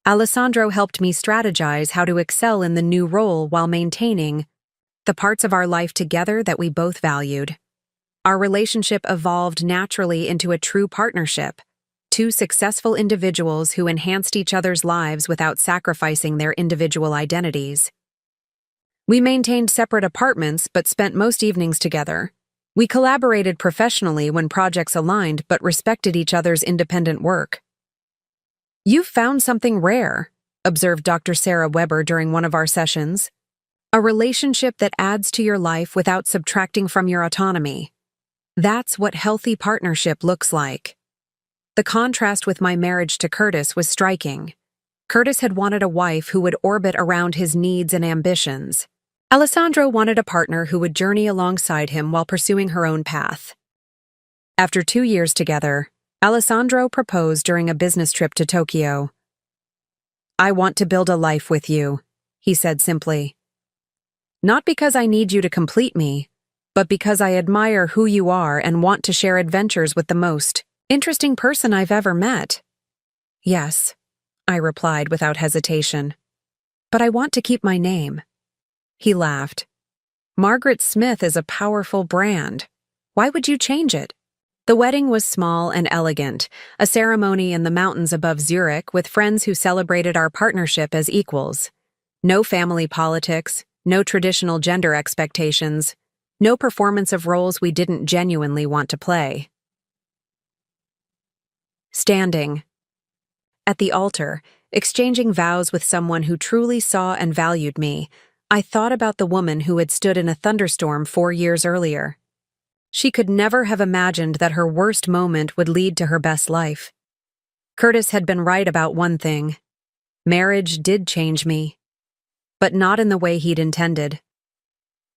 S1: Alessandro helped me strategize how to excel in the new role while maintaining the parts of our life together that we both valued. Our relationship evolved naturally into a true partnership, two successful individuals who enhanced each other's lives without sacrificing their individual identities. We maintained separate apartments but spent most evenings together. We collaborated professionally when projects aligned but respected each other's independent work. You've found something rare, observed Dr. Sarah Weber during one of our sessions. A relationship that adds to your life without subtracting from your autonomy. That's what healthy partnership looks like. The contrast with my marriage to Curtis was striking. Curtis had wanted a wife who would orbit around his needs and ambitions. Alessandro wanted a partner who would journey alongside him while pursuing her own path. After 2 years together, Alessandro proposed during a business trip to Tokyo. I want to build a life with you, he said simply. Not because I need you to complete me, but because I admire who you are and want to share adventures with the most interesting person I've ever met. Yes, I replied without hesitation. But I want to keep my name. He laughed. Margaret Smith is a powerful brand. Why would you change it? The wedding was small and elegant, a ceremony in the mountains above Zurich with friends who celebrated our partnership as equals. No family politics, no traditional gender expectations, no performance of roles we didn't genuinely want to play. Standing. At the altar, exchanging vows with someone who truly saw and valued me, I thought about the woman who had stood in a thunderstorm 4 years earlier. She could never have imagined that her worst moment would lead to her best life. Curtis had been right about one thing. Marriage did change me, but not in the way he'd intended.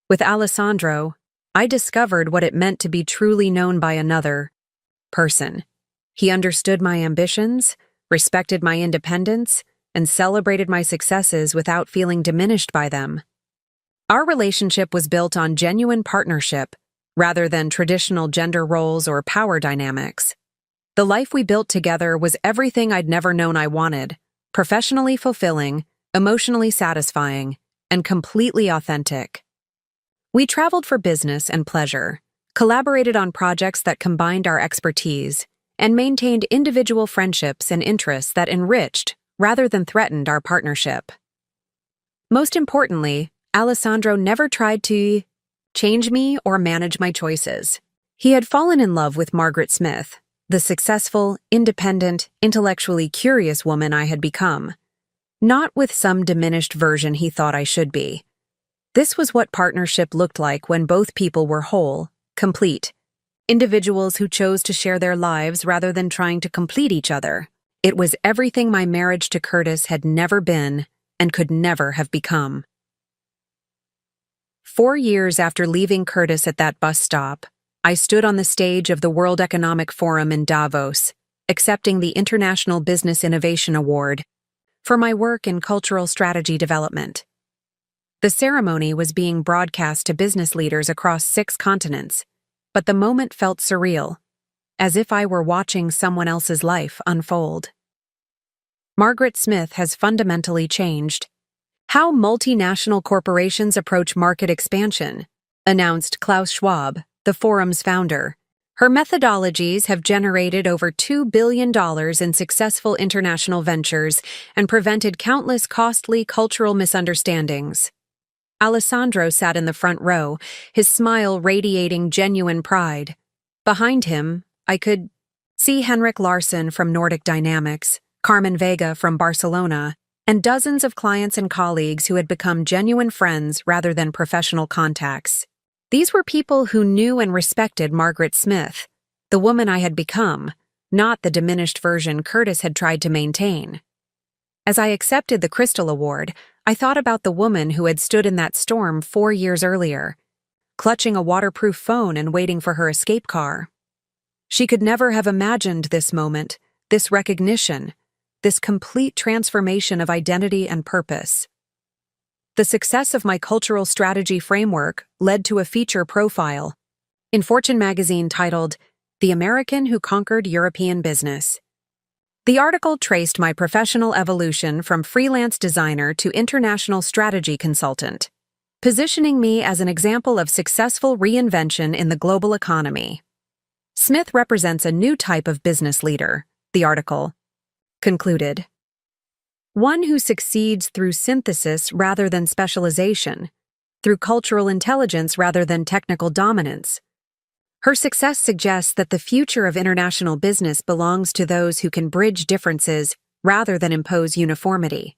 S1: With Alessandro, I discovered what it meant to be truly known by another, person. He understood my ambitions, respected my independence, and celebrated my successes without feeling diminished by them. Our relationship was built on genuine partnership, rather than traditional gender roles or power dynamics. The life we built together was everything I'd never known I wanted: professionally fulfilling, emotionally satisfying, and completely authentic. We traveled for business and pleasure, collaborated on projects that combined our expertise, and maintained individual friendships and interests that enriched, rather than threatened, our partnership. Most importantly, Alessandro never tried to change me or manage my choices. He had fallen in love with Margaret Smith, the successful, independent, intellectually curious woman I had become, not with some diminished version he thought I should be. This was what partnership looked like when both people were whole, complete, individuals who chose to share their lives rather than trying to complete each other. It was everything my marriage to Curtis had never been and could never have become. 4 years after leaving Curtis at that bus stop, I stood on the stage of the World Economic Forum in Davos, accepting the International Business Innovation Award for my work in cultural strategy development. The ceremony was being broadcast to business leaders across 6 continents, but the moment felt surreal, as if I were watching someone else's life unfold. Margaret Smith has fundamentally changed how multinational corporations approach market expansion, announced Klaus Schwab, the forum's founder. Her methodologies have generated over $2 billion in successful international ventures and prevented countless costly cultural misunderstandings. Alessandro sat in the front row, his smile radiating genuine pride. Behind him, I could see Henrik Larsson from Nordic Dynamics, Carmen Vega from Barcelona, and dozens of clients and colleagues who had become genuine friends rather than professional contacts. These were people who knew and respected Margaret Smith, the woman I had become, not the diminished version Curtis had tried to maintain. As I accepted the Crystal Award, I thought about the woman who had stood in that storm 4 years earlier, clutching a waterproof phone and waiting for her escape car. She could never have imagined this moment, this recognition, this complete transformation of identity and purpose. The success of my cultural strategy framework led to a feature profile in Fortune magazine titled, "The American Who Conquered European Business." The article traced my professional evolution from freelance designer to international strategy consultant, positioning me as an example of successful reinvention in the global economy. Smith represents a new type of business leader, the article concluded. One who succeeds through synthesis rather than specialization, through cultural intelligence rather than technical dominance. Her success suggests that the future of international business belongs to those who can bridge differences rather than impose uniformity.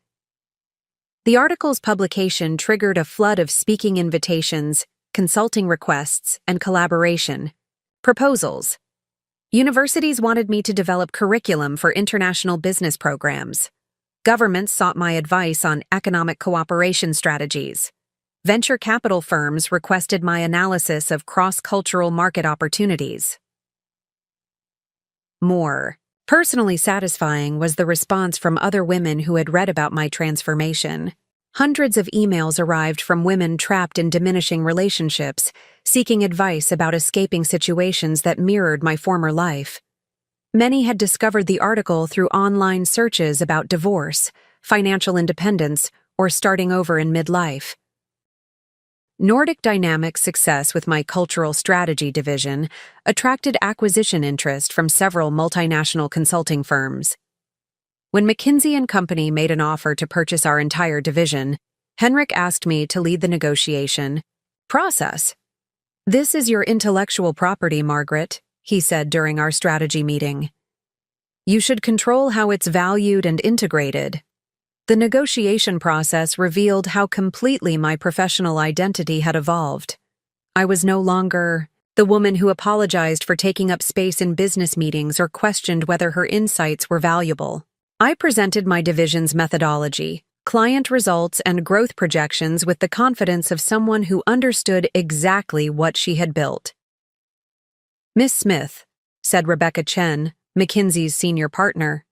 S1: The article's publication triggered a flood of speaking invitations, consulting requests, and collaboration proposals. Universities wanted me to develop curriculum for international business programs. Governments sought my advice on economic cooperation strategies. Venture capital firms requested my analysis of cross-cultural market opportunities. More personally satisfying was the response from other women who had read about my transformation. Hundreds of emails arrived from women trapped in diminishing relationships, seeking advice about escaping situations that mirrored my former life. Many had discovered the article through online searches about divorce, financial independence, or starting over in midlife. Nordic Dynamics' success with my cultural strategy division attracted acquisition interest from several multinational consulting firms. When McKinsey & Company made an offer to purchase our entire division, Henrik asked me to lead the negotiation process. "This is your intellectual property, Margaret," he said during our strategy meeting. "You should control how it's valued and integrated." The negotiation process revealed how completely my professional identity had evolved. I was no longer the woman who apologized for taking up space in business meetings or questioned whether her insights were valuable. I presented my division's methodology, client results, and growth projections with the confidence of someone who understood exactly what she had built. "Miss Smith, said Rebecca Chen, McKinsey's senior partner.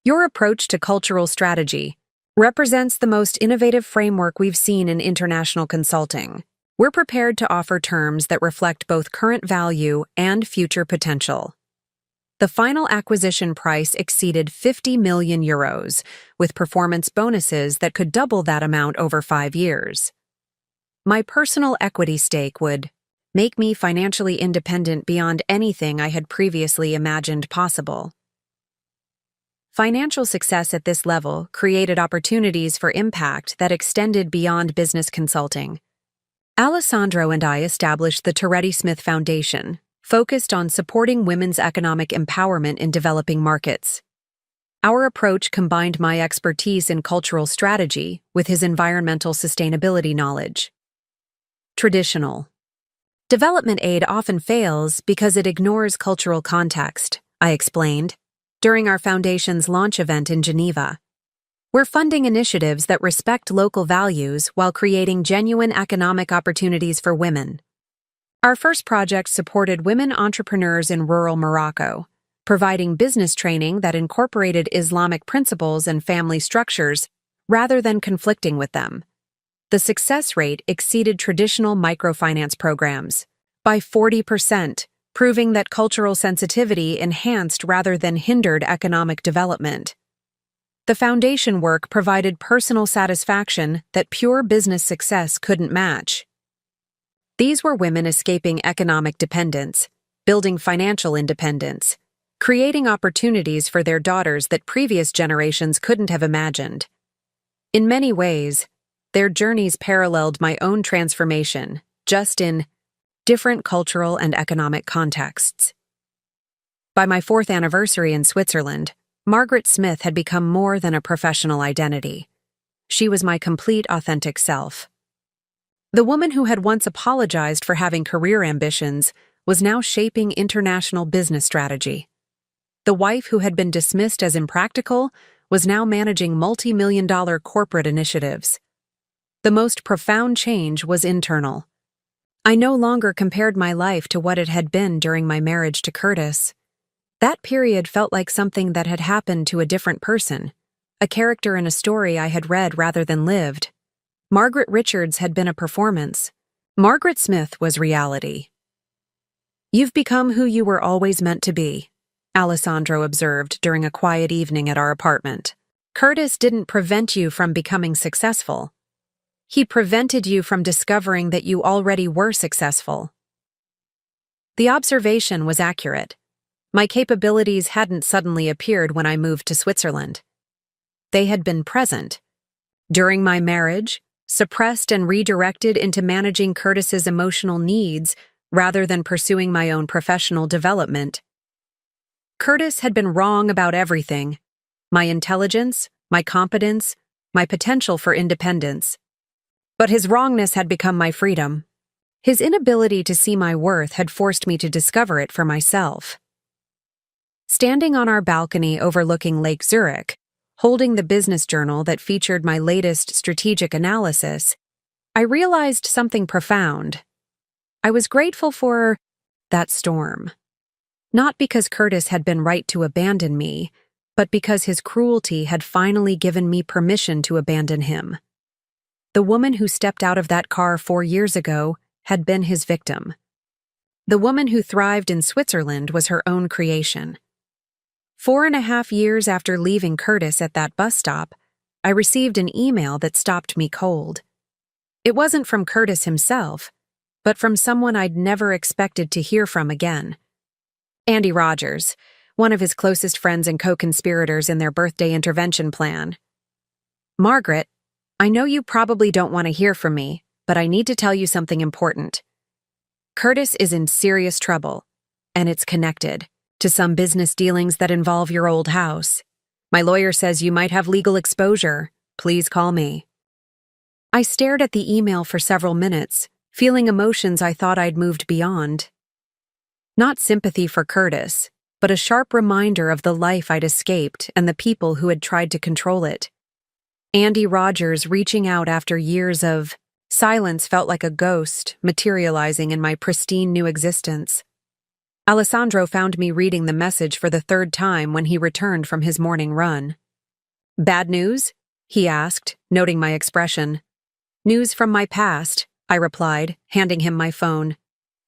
S1: Your approach to cultural strategy represents the most innovative framework we've seen in international consulting. We're prepared to offer terms that reflect both current value and future potential. The final acquisition price exceeded €50 million, with performance bonuses that could double that amount over 5 years. My personal equity stake would make me financially independent beyond anything I had previously imagined possible. Financial success at this level created opportunities for impact that extended beyond business consulting. Alessandro and I established the Toretti Smith Foundation, focused on supporting women's economic empowerment in developing markets. Our approach combined my expertise in cultural strategy with his environmental sustainability knowledge. Traditional development aid often fails because it ignores cultural context, I explained, during our foundation's launch event in Geneva. We're funding initiatives that respect local values while creating genuine economic opportunities for women. Our first project supported women entrepreneurs in rural Morocco, providing business training that incorporated Islamic principles and family structures rather than conflicting with them. The success rate exceeded traditional microfinance programs by 40%, proving that cultural sensitivity enhanced rather than hindered economic development. The foundation work provided personal satisfaction that pure business success couldn't match. These were women escaping economic dependence, building financial independence, creating opportunities for their daughters that previous generations couldn't have imagined. In many ways, their journeys paralleled my own transformation, just in different cultural and economic contexts. By my 4th anniversary in Switzerland, Margaret Smith had become more than a professional identity. She was my complete authentic self. The woman who had once apologized for having career ambitions was now shaping international business strategy. The wife who had been dismissed as impractical was now managing multi-million-dollar corporate initiatives. The most profound change was internal. I no longer compared my life to what it had been during my marriage to Curtis. That period felt like something that had happened to a different person, a character in a story I had read rather than lived. Margaret Richards had been a performance. Margaret Smith was reality. You've become who you were always meant to be, Alessandro observed during a quiet evening at our apartment. Curtis didn't prevent you from becoming successful. He prevented you from discovering that you already were successful. The observation was accurate. My capabilities hadn't suddenly appeared when I moved to Switzerland. They had been present. During my marriage, suppressed and redirected into managing Curtis's emotional needs rather than pursuing my own professional development. Curtis had been wrong about everything: my intelligence, my competence, my potential for independence. But his wrongness had become my freedom. His inability to see my worth had forced me to discover it for myself. Standing on our balcony overlooking Lake Zurich, holding the business journal that featured my latest strategic analysis, I realized something profound. I was grateful for that storm. Not because Curtis had been right to abandon me, but because his cruelty had finally given me permission to abandon him. The woman who stepped out of that car 4 years ago had been his victim. The woman who thrived in Switzerland was her own creation. 4.5 years after leaving Curtis at that bus stop, I received an email that stopped me cold. It wasn't from Curtis himself, but from someone I'd never expected to hear from again. Andy Rogers, one of his closest friends and co-conspirators in their birthday intervention plan. Margaret, I know you probably don't want to hear from me, but I need to tell you something important. Curtis is in serious trouble, and it's connected to some business dealings that involve your old house. My lawyer says you might have legal exposure. Please call me. I stared at the email for several minutes, feeling emotions I thought I'd moved beyond. Not sympathy for Curtis, but a sharp reminder of the life I'd escaped and the people who had tried to control it. Andy Rogers reaching out after years of silence felt like a ghost materializing in my pristine new existence. Alessandro found me reading the message for the third time when he returned from his morning run. "Bad news?" he asked, noting my expression. "News from my past," I replied, handing him my phone.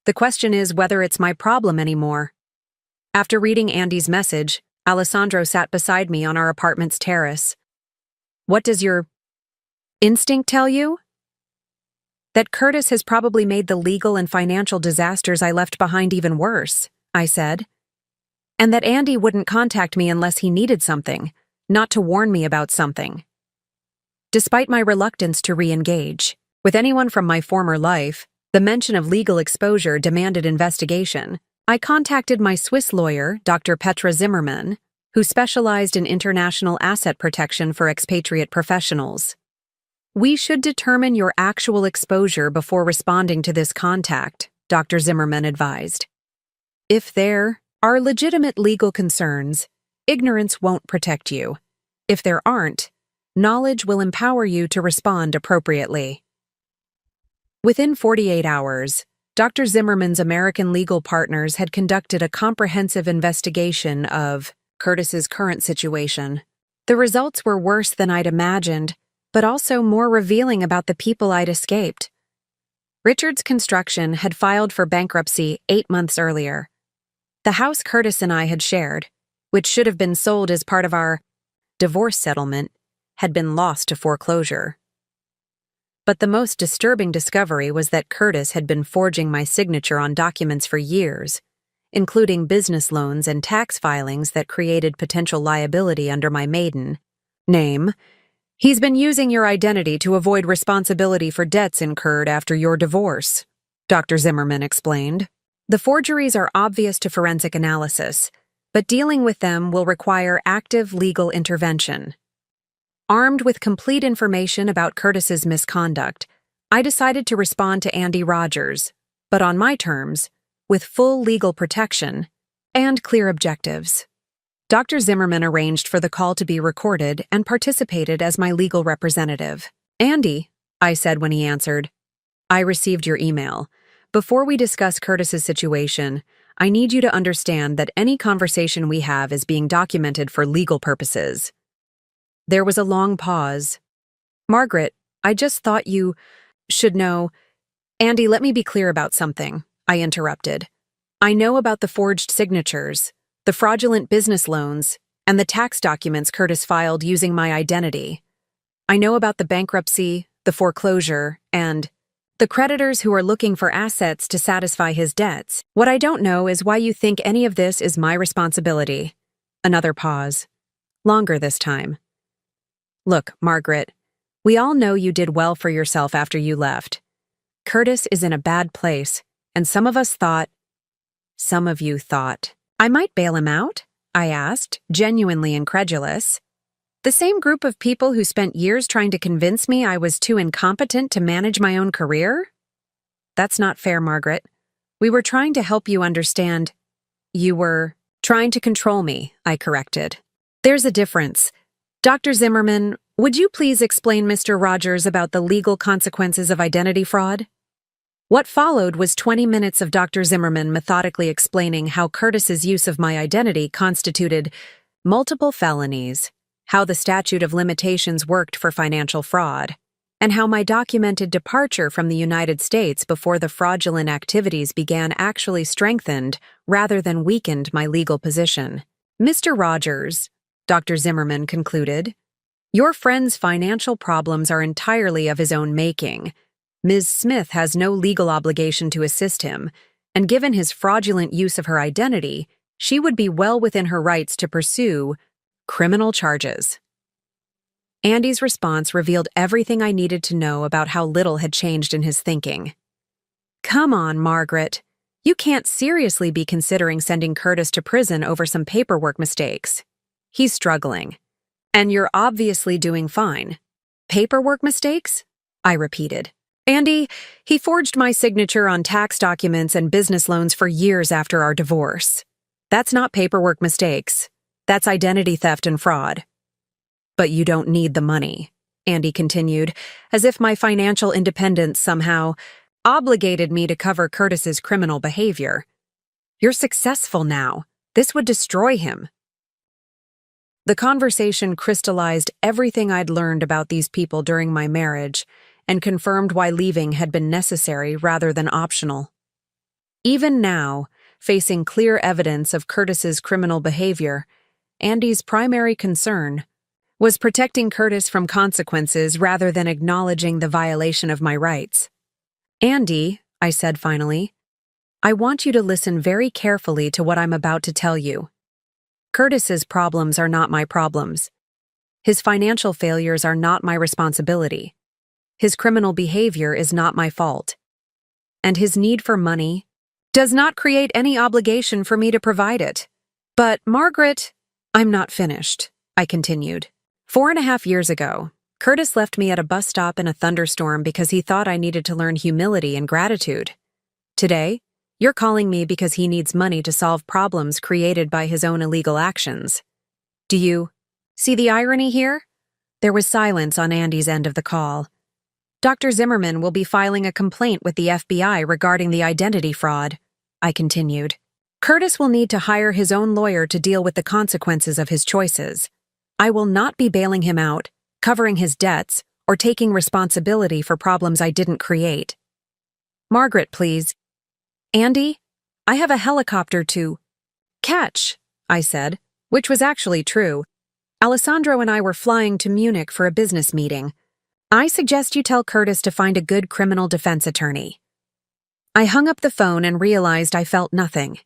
S1: "The question is whether it's my problem anymore." After reading Andy's message, Alessandro sat beside me on our apartment's terrace. "What does your instinct tell you?" "That Curtis has probably made the legal and financial disasters I left behind even worse," I said. "And that Andy wouldn't contact me unless he needed something, not to warn me about something." Despite my reluctance to re-engage with anyone from my former life, the mention of legal exposure demanded investigation. I contacted my Swiss lawyer, Dr. Petra Zimmermann, who specialized in international asset protection for expatriate professionals. "We should determine your actual exposure before responding to this contact," Dr. Zimmermann advised. "If there are legitimate legal concerns, ignorance won't protect you. If there aren't, knowledge will empower you to respond appropriately." Within 48 hours, Dr. Zimmerman's American legal partners had conducted a comprehensive investigation of Curtis's current situation. The results were worse than I'd imagined, but also more revealing about the people I'd escaped. Richard's Construction had filed for bankruptcy 8 months earlier. The house Curtis and I had shared, which should have been sold as part of our divorce settlement, had been lost to foreclosure. But the most disturbing discovery was that Curtis had been forging my signature on documents for years, including business loans and tax filings that created potential liability under my maiden name. "He's been using your identity to avoid responsibility for debts incurred after your divorce," Dr. Zimmermann explained. "The forgeries are obvious to forensic analysis, but dealing with them will require active legal intervention." Armed with complete information about Curtis's misconduct, I decided to respond to Andy Rogers, but on my terms, with full legal protection and clear objectives. Dr. Zimmermann arranged for the call to be recorded and participated as my legal representative. "Andy," I said when he answered, "I received your email. Before we discuss Curtis's situation, I need you to understand that any conversation we have is being documented for legal purposes." There was a long pause. "Margaret, I just thought you should know—" "Andy, let me be clear about something," I interrupted. "I know about the forged signatures, the fraudulent business loans, and the tax documents Curtis filed using my identity. I know about the bankruptcy, the foreclosure, and the creditors who are looking for assets to satisfy his debts. What I don't know is why you think any of this is my responsibility." Another pause. Longer this time. "Look, Margaret, we all know you did well for yourself after you left. Curtis is in a bad place, and some of you thought, I might bail him out?" I asked, genuinely incredulous. "The same group of people who spent years trying to convince me I was too incompetent to manage my own career?" "That's not fair, Margaret. We were trying to help you understand." "You were trying to control me," I corrected. "There's a difference. Dr. Zimmermann, would you please explain Mr. Rogers about the legal consequences of identity fraud?" What followed was 20 minutes of Dr. Zimmermann methodically explaining how Curtis's use of my identity constituted multiple felonies, how the statute of limitations worked for financial fraud, and how my documented departure from the United States before the fraudulent activities began actually strengthened rather than weakened my legal position. "Mr. Rogers," Dr. Zimmermann concluded, "your friend's financial problems are entirely of his own making. Ms. Smith has no legal obligation to assist him, and given his fraudulent use of her identity, she would be well within her rights to pursue criminal charges." Andy's response revealed everything I needed to know about how little had changed in his thinking. "Come on, Margaret. You can't seriously be considering sending Curtis to prison over some paperwork mistakes. He's struggling. And you're obviously doing fine." "Paperwork mistakes?" I repeated. "Andy, he forged my signature on tax documents and business loans for years after our divorce. That's not paperwork mistakes. That's identity theft and fraud." "But you don't need the money," Andy continued, as if my financial independence somehow obligated me to cover Curtis's criminal behavior. You're successful now. This would destroy him. The conversation crystallized everything I'd learned about these people during my marriage and confirmed why leaving had been necessary rather than optional. Even now, facing clear evidence of Curtis's criminal behavior, Andy's primary concern was protecting Curtis from consequences rather than acknowledging the violation of my rights. Andy, I said finally, I want you to listen very carefully to what I'm about to tell you. Curtis's problems are not my problems. His financial failures are not my responsibility. His criminal behavior is not my fault. And his need for money does not create any obligation for me to provide it. But, Margaret, I'm not finished, I continued. 4.5 years ago, Curtis left me at a bus stop in a thunderstorm because he thought I needed to learn humility and gratitude. Today, you're calling me because he needs money to solve problems created by his own illegal actions. Do you see the irony here? There was silence on Andy's end of the call. Dr. Zimmerman will be filing a complaint with the FBI regarding the identity fraud, I continued. Curtis will need to hire his own lawyer to deal with the consequences of his choices. I will not be bailing him out, covering his debts, or taking responsibility for problems I didn't create. Margaret, please. Andy, I have a helicopter to catch, I said, which was actually true. Alessandro and I were flying to Munich for a business meeting. I suggest you tell Curtis to find a good criminal defense attorney. I hung up the phone and realized I felt nothing.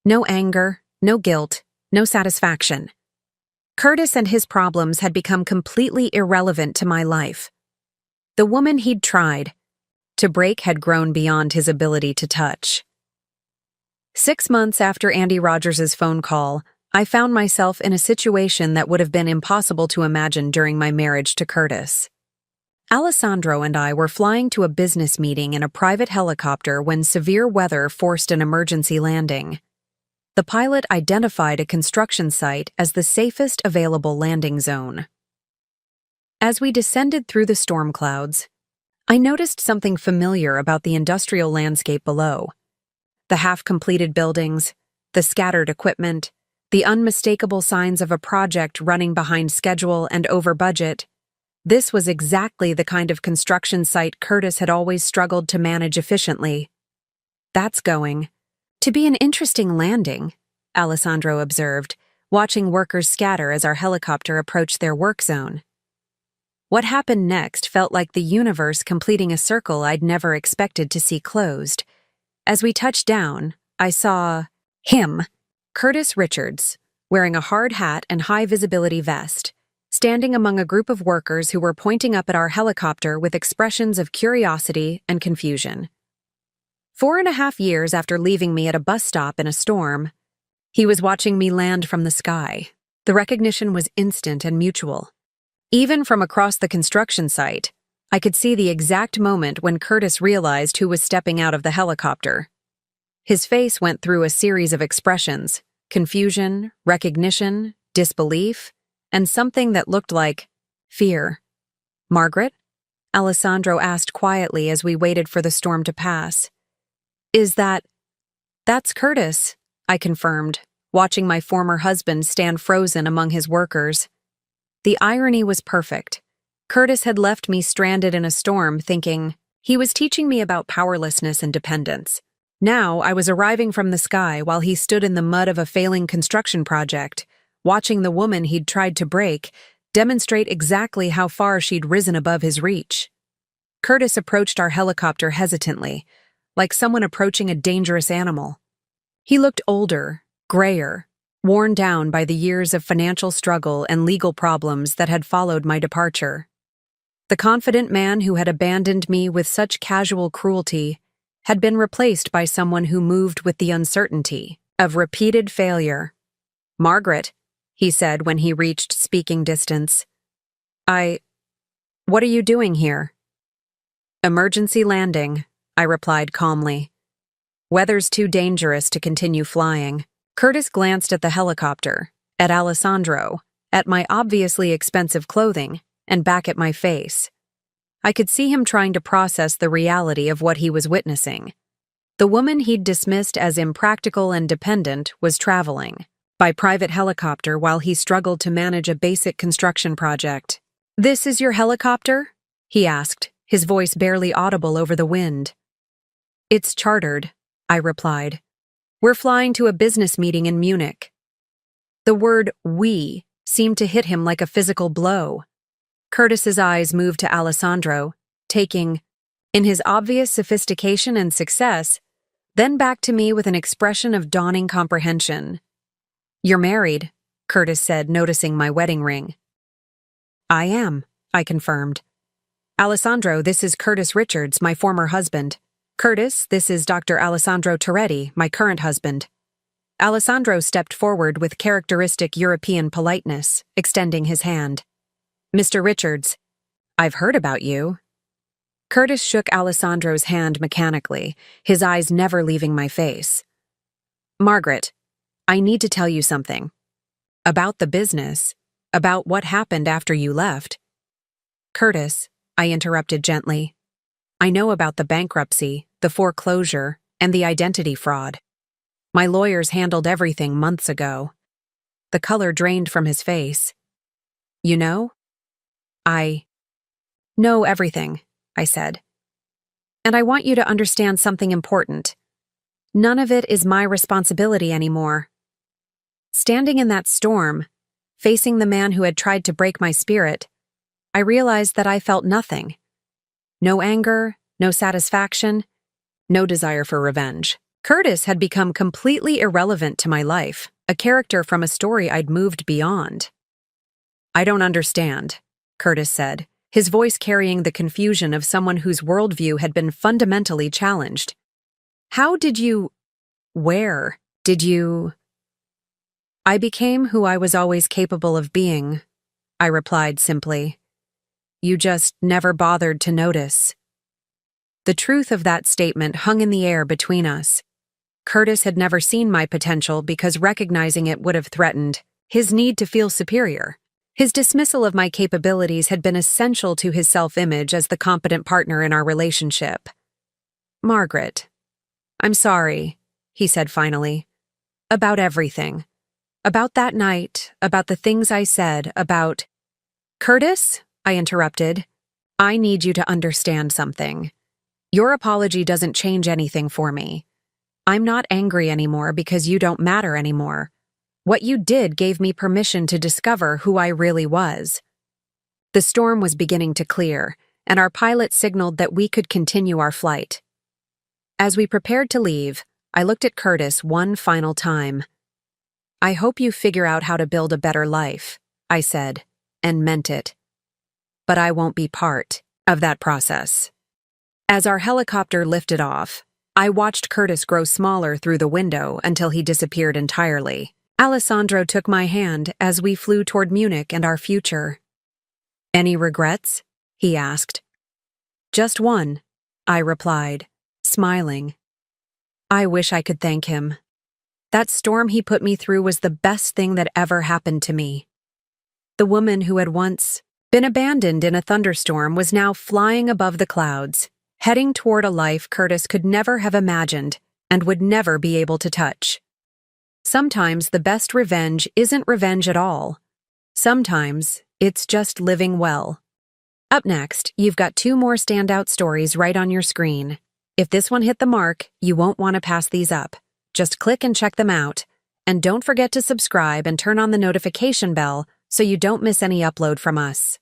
S1: No anger, no guilt, no satisfaction. Curtis and his problems had become completely irrelevant to my life. The woman he'd tried to break had grown beyond his ability to touch. 6 months after Andy Rogers' phone call, I found myself in a situation that would have been impossible to imagine during my marriage to Curtis. Alessandro and I were flying to a business meeting in a private helicopter when severe weather forced an emergency landing. The pilot identified a construction site as the safest available landing zone. As we descended through the storm clouds, I noticed something familiar about the industrial landscape below. The half-completed buildings, the scattered equipment, the unmistakable signs of a project running behind schedule and over budget. This was exactly the kind of construction site Curtis had always struggled to manage efficiently. That's going to be an interesting landing, Alessandro observed, watching workers scatter as our helicopter approached their work zone. What happened next felt like the universe completing a circle I'd never expected to see closed. As we touched down, I saw him, Curtis Richards, wearing a hard hat and high-visibility vest, standing among a group of workers who were pointing up at our helicopter with expressions of curiosity and confusion. 4.5 years after leaving me at a bus stop in a storm, he was watching me land from the sky. The recognition was instant and mutual. Even from across the construction site, I could see the exact moment when Curtis realized who was stepping out of the helicopter. His face went through a series of expressions: confusion, recognition, disbelief, and something that looked like fear. Margaret? Alessandro asked quietly as we waited for the storm to pass. That's Curtis, I confirmed, watching my former husband stand frozen among his workers. The irony was perfect. Curtis had left me stranded in a storm thinking he was teaching me about powerlessness and dependence. Now I was arriving from the sky while he stood in the mud of a failing construction project, watching the woman he'd tried to break demonstrate exactly how far she'd risen above his reach. Curtis approached our helicopter hesitantly, like someone approaching a dangerous animal. He looked older, grayer, worn down by the years of financial struggle and legal problems that had followed my departure. The confident man who had abandoned me with such casual cruelty had been replaced by someone who moved with the uncertainty of repeated failure. Margaret, he said when he reached speaking distance. What are you doing here? Emergency landing, I replied calmly. Weather's too dangerous to continue flying. Curtis glanced at the helicopter, at Alessandro, at my obviously expensive clothing, and back at my face. I could see him trying to process the reality of what he was witnessing. The woman he'd dismissed as impractical and dependent was traveling by private helicopter while he struggled to manage a basic construction project. "This is your helicopter?" he asked, his voice barely audible over the wind. "It's chartered," I replied. "We're flying to a business meeting in Munich." The word "we" seemed to hit him like a physical blow. Curtis's eyes moved to Alessandro, taking, in his obvious sophistication and success, then back to me with an expression of dawning comprehension. "You're married," Curtis said, noticing my wedding ring. "I am," I confirmed. "Alessandro, this is Curtis Richards, my former husband. Curtis, this is Dr. Alessandro Toretti, my current husband." Alessandro stepped forward with characteristic European politeness, extending his hand. "Mr. Richards, I've heard about you." Curtis shook Alessandro's hand mechanically, his eyes never leaving my face. "Margaret, I need to tell you something. About the business, about what happened after you left." "Curtis," I interrupted gently, "I know about the bankruptcy, the foreclosure, and the identity fraud. My lawyers handled everything months ago." The color drained from his face. "You know?" "I know everything," I said. "And I want you to understand something important. None of it is my responsibility anymore." Standing in that storm, facing the man who had tried to break my spirit, I realized that I felt nothing. No anger, no satisfaction, no desire for revenge. Curtis had become completely irrelevant to my life, a character from a story I'd moved beyond. "I don't understand," Curtis said, his voice carrying the confusion of someone whose worldview had been fundamentally challenged. Where did you... "I became who I was always capable of being," I replied simply. "You just never bothered to notice." The truth of that statement hung in the air between us. Curtis had never seen my potential because recognizing it would have threatened his need to feel superior. His dismissal of my capabilities had been essential to his self-image as the competent partner in our relationship. "Margaret, I'm sorry," he said finally. "About everything. About that night, about the things I said, about—" "Curtis," I interrupted, "I need you to understand something. Your apology doesn't change anything for me. I'm not angry anymore because you don't matter anymore. What you did gave me permission to discover who I really was." The storm was beginning to clear, and our pilot signaled that we could continue our flight. As we prepared to leave, I looked at Curtis one final time. "I hope you figure out how to build a better life," I said, and meant it. "But I won't be part of that process." As our helicopter lifted off, I watched Curtis grow smaller through the window until he disappeared entirely. Alessandro took my hand as we flew toward Munich and our future. "Any regrets?" he asked. "Just one," I replied, smiling. I wish I could thank him. That storm he put me through was the best thing that ever happened to me. The woman who had once been abandoned in a thunderstorm was now flying above the clouds, heading toward a life Curtis could never have imagined and would never be able to touch. Sometimes the best revenge isn't revenge at all. Sometimes it's just living well. Up next, you've got 2 more standout stories right on your screen. If this one hit the mark, you won't want to pass these up. Just click and check them out. And don't forget to subscribe and turn on the notification bell so you don't miss any upload from us.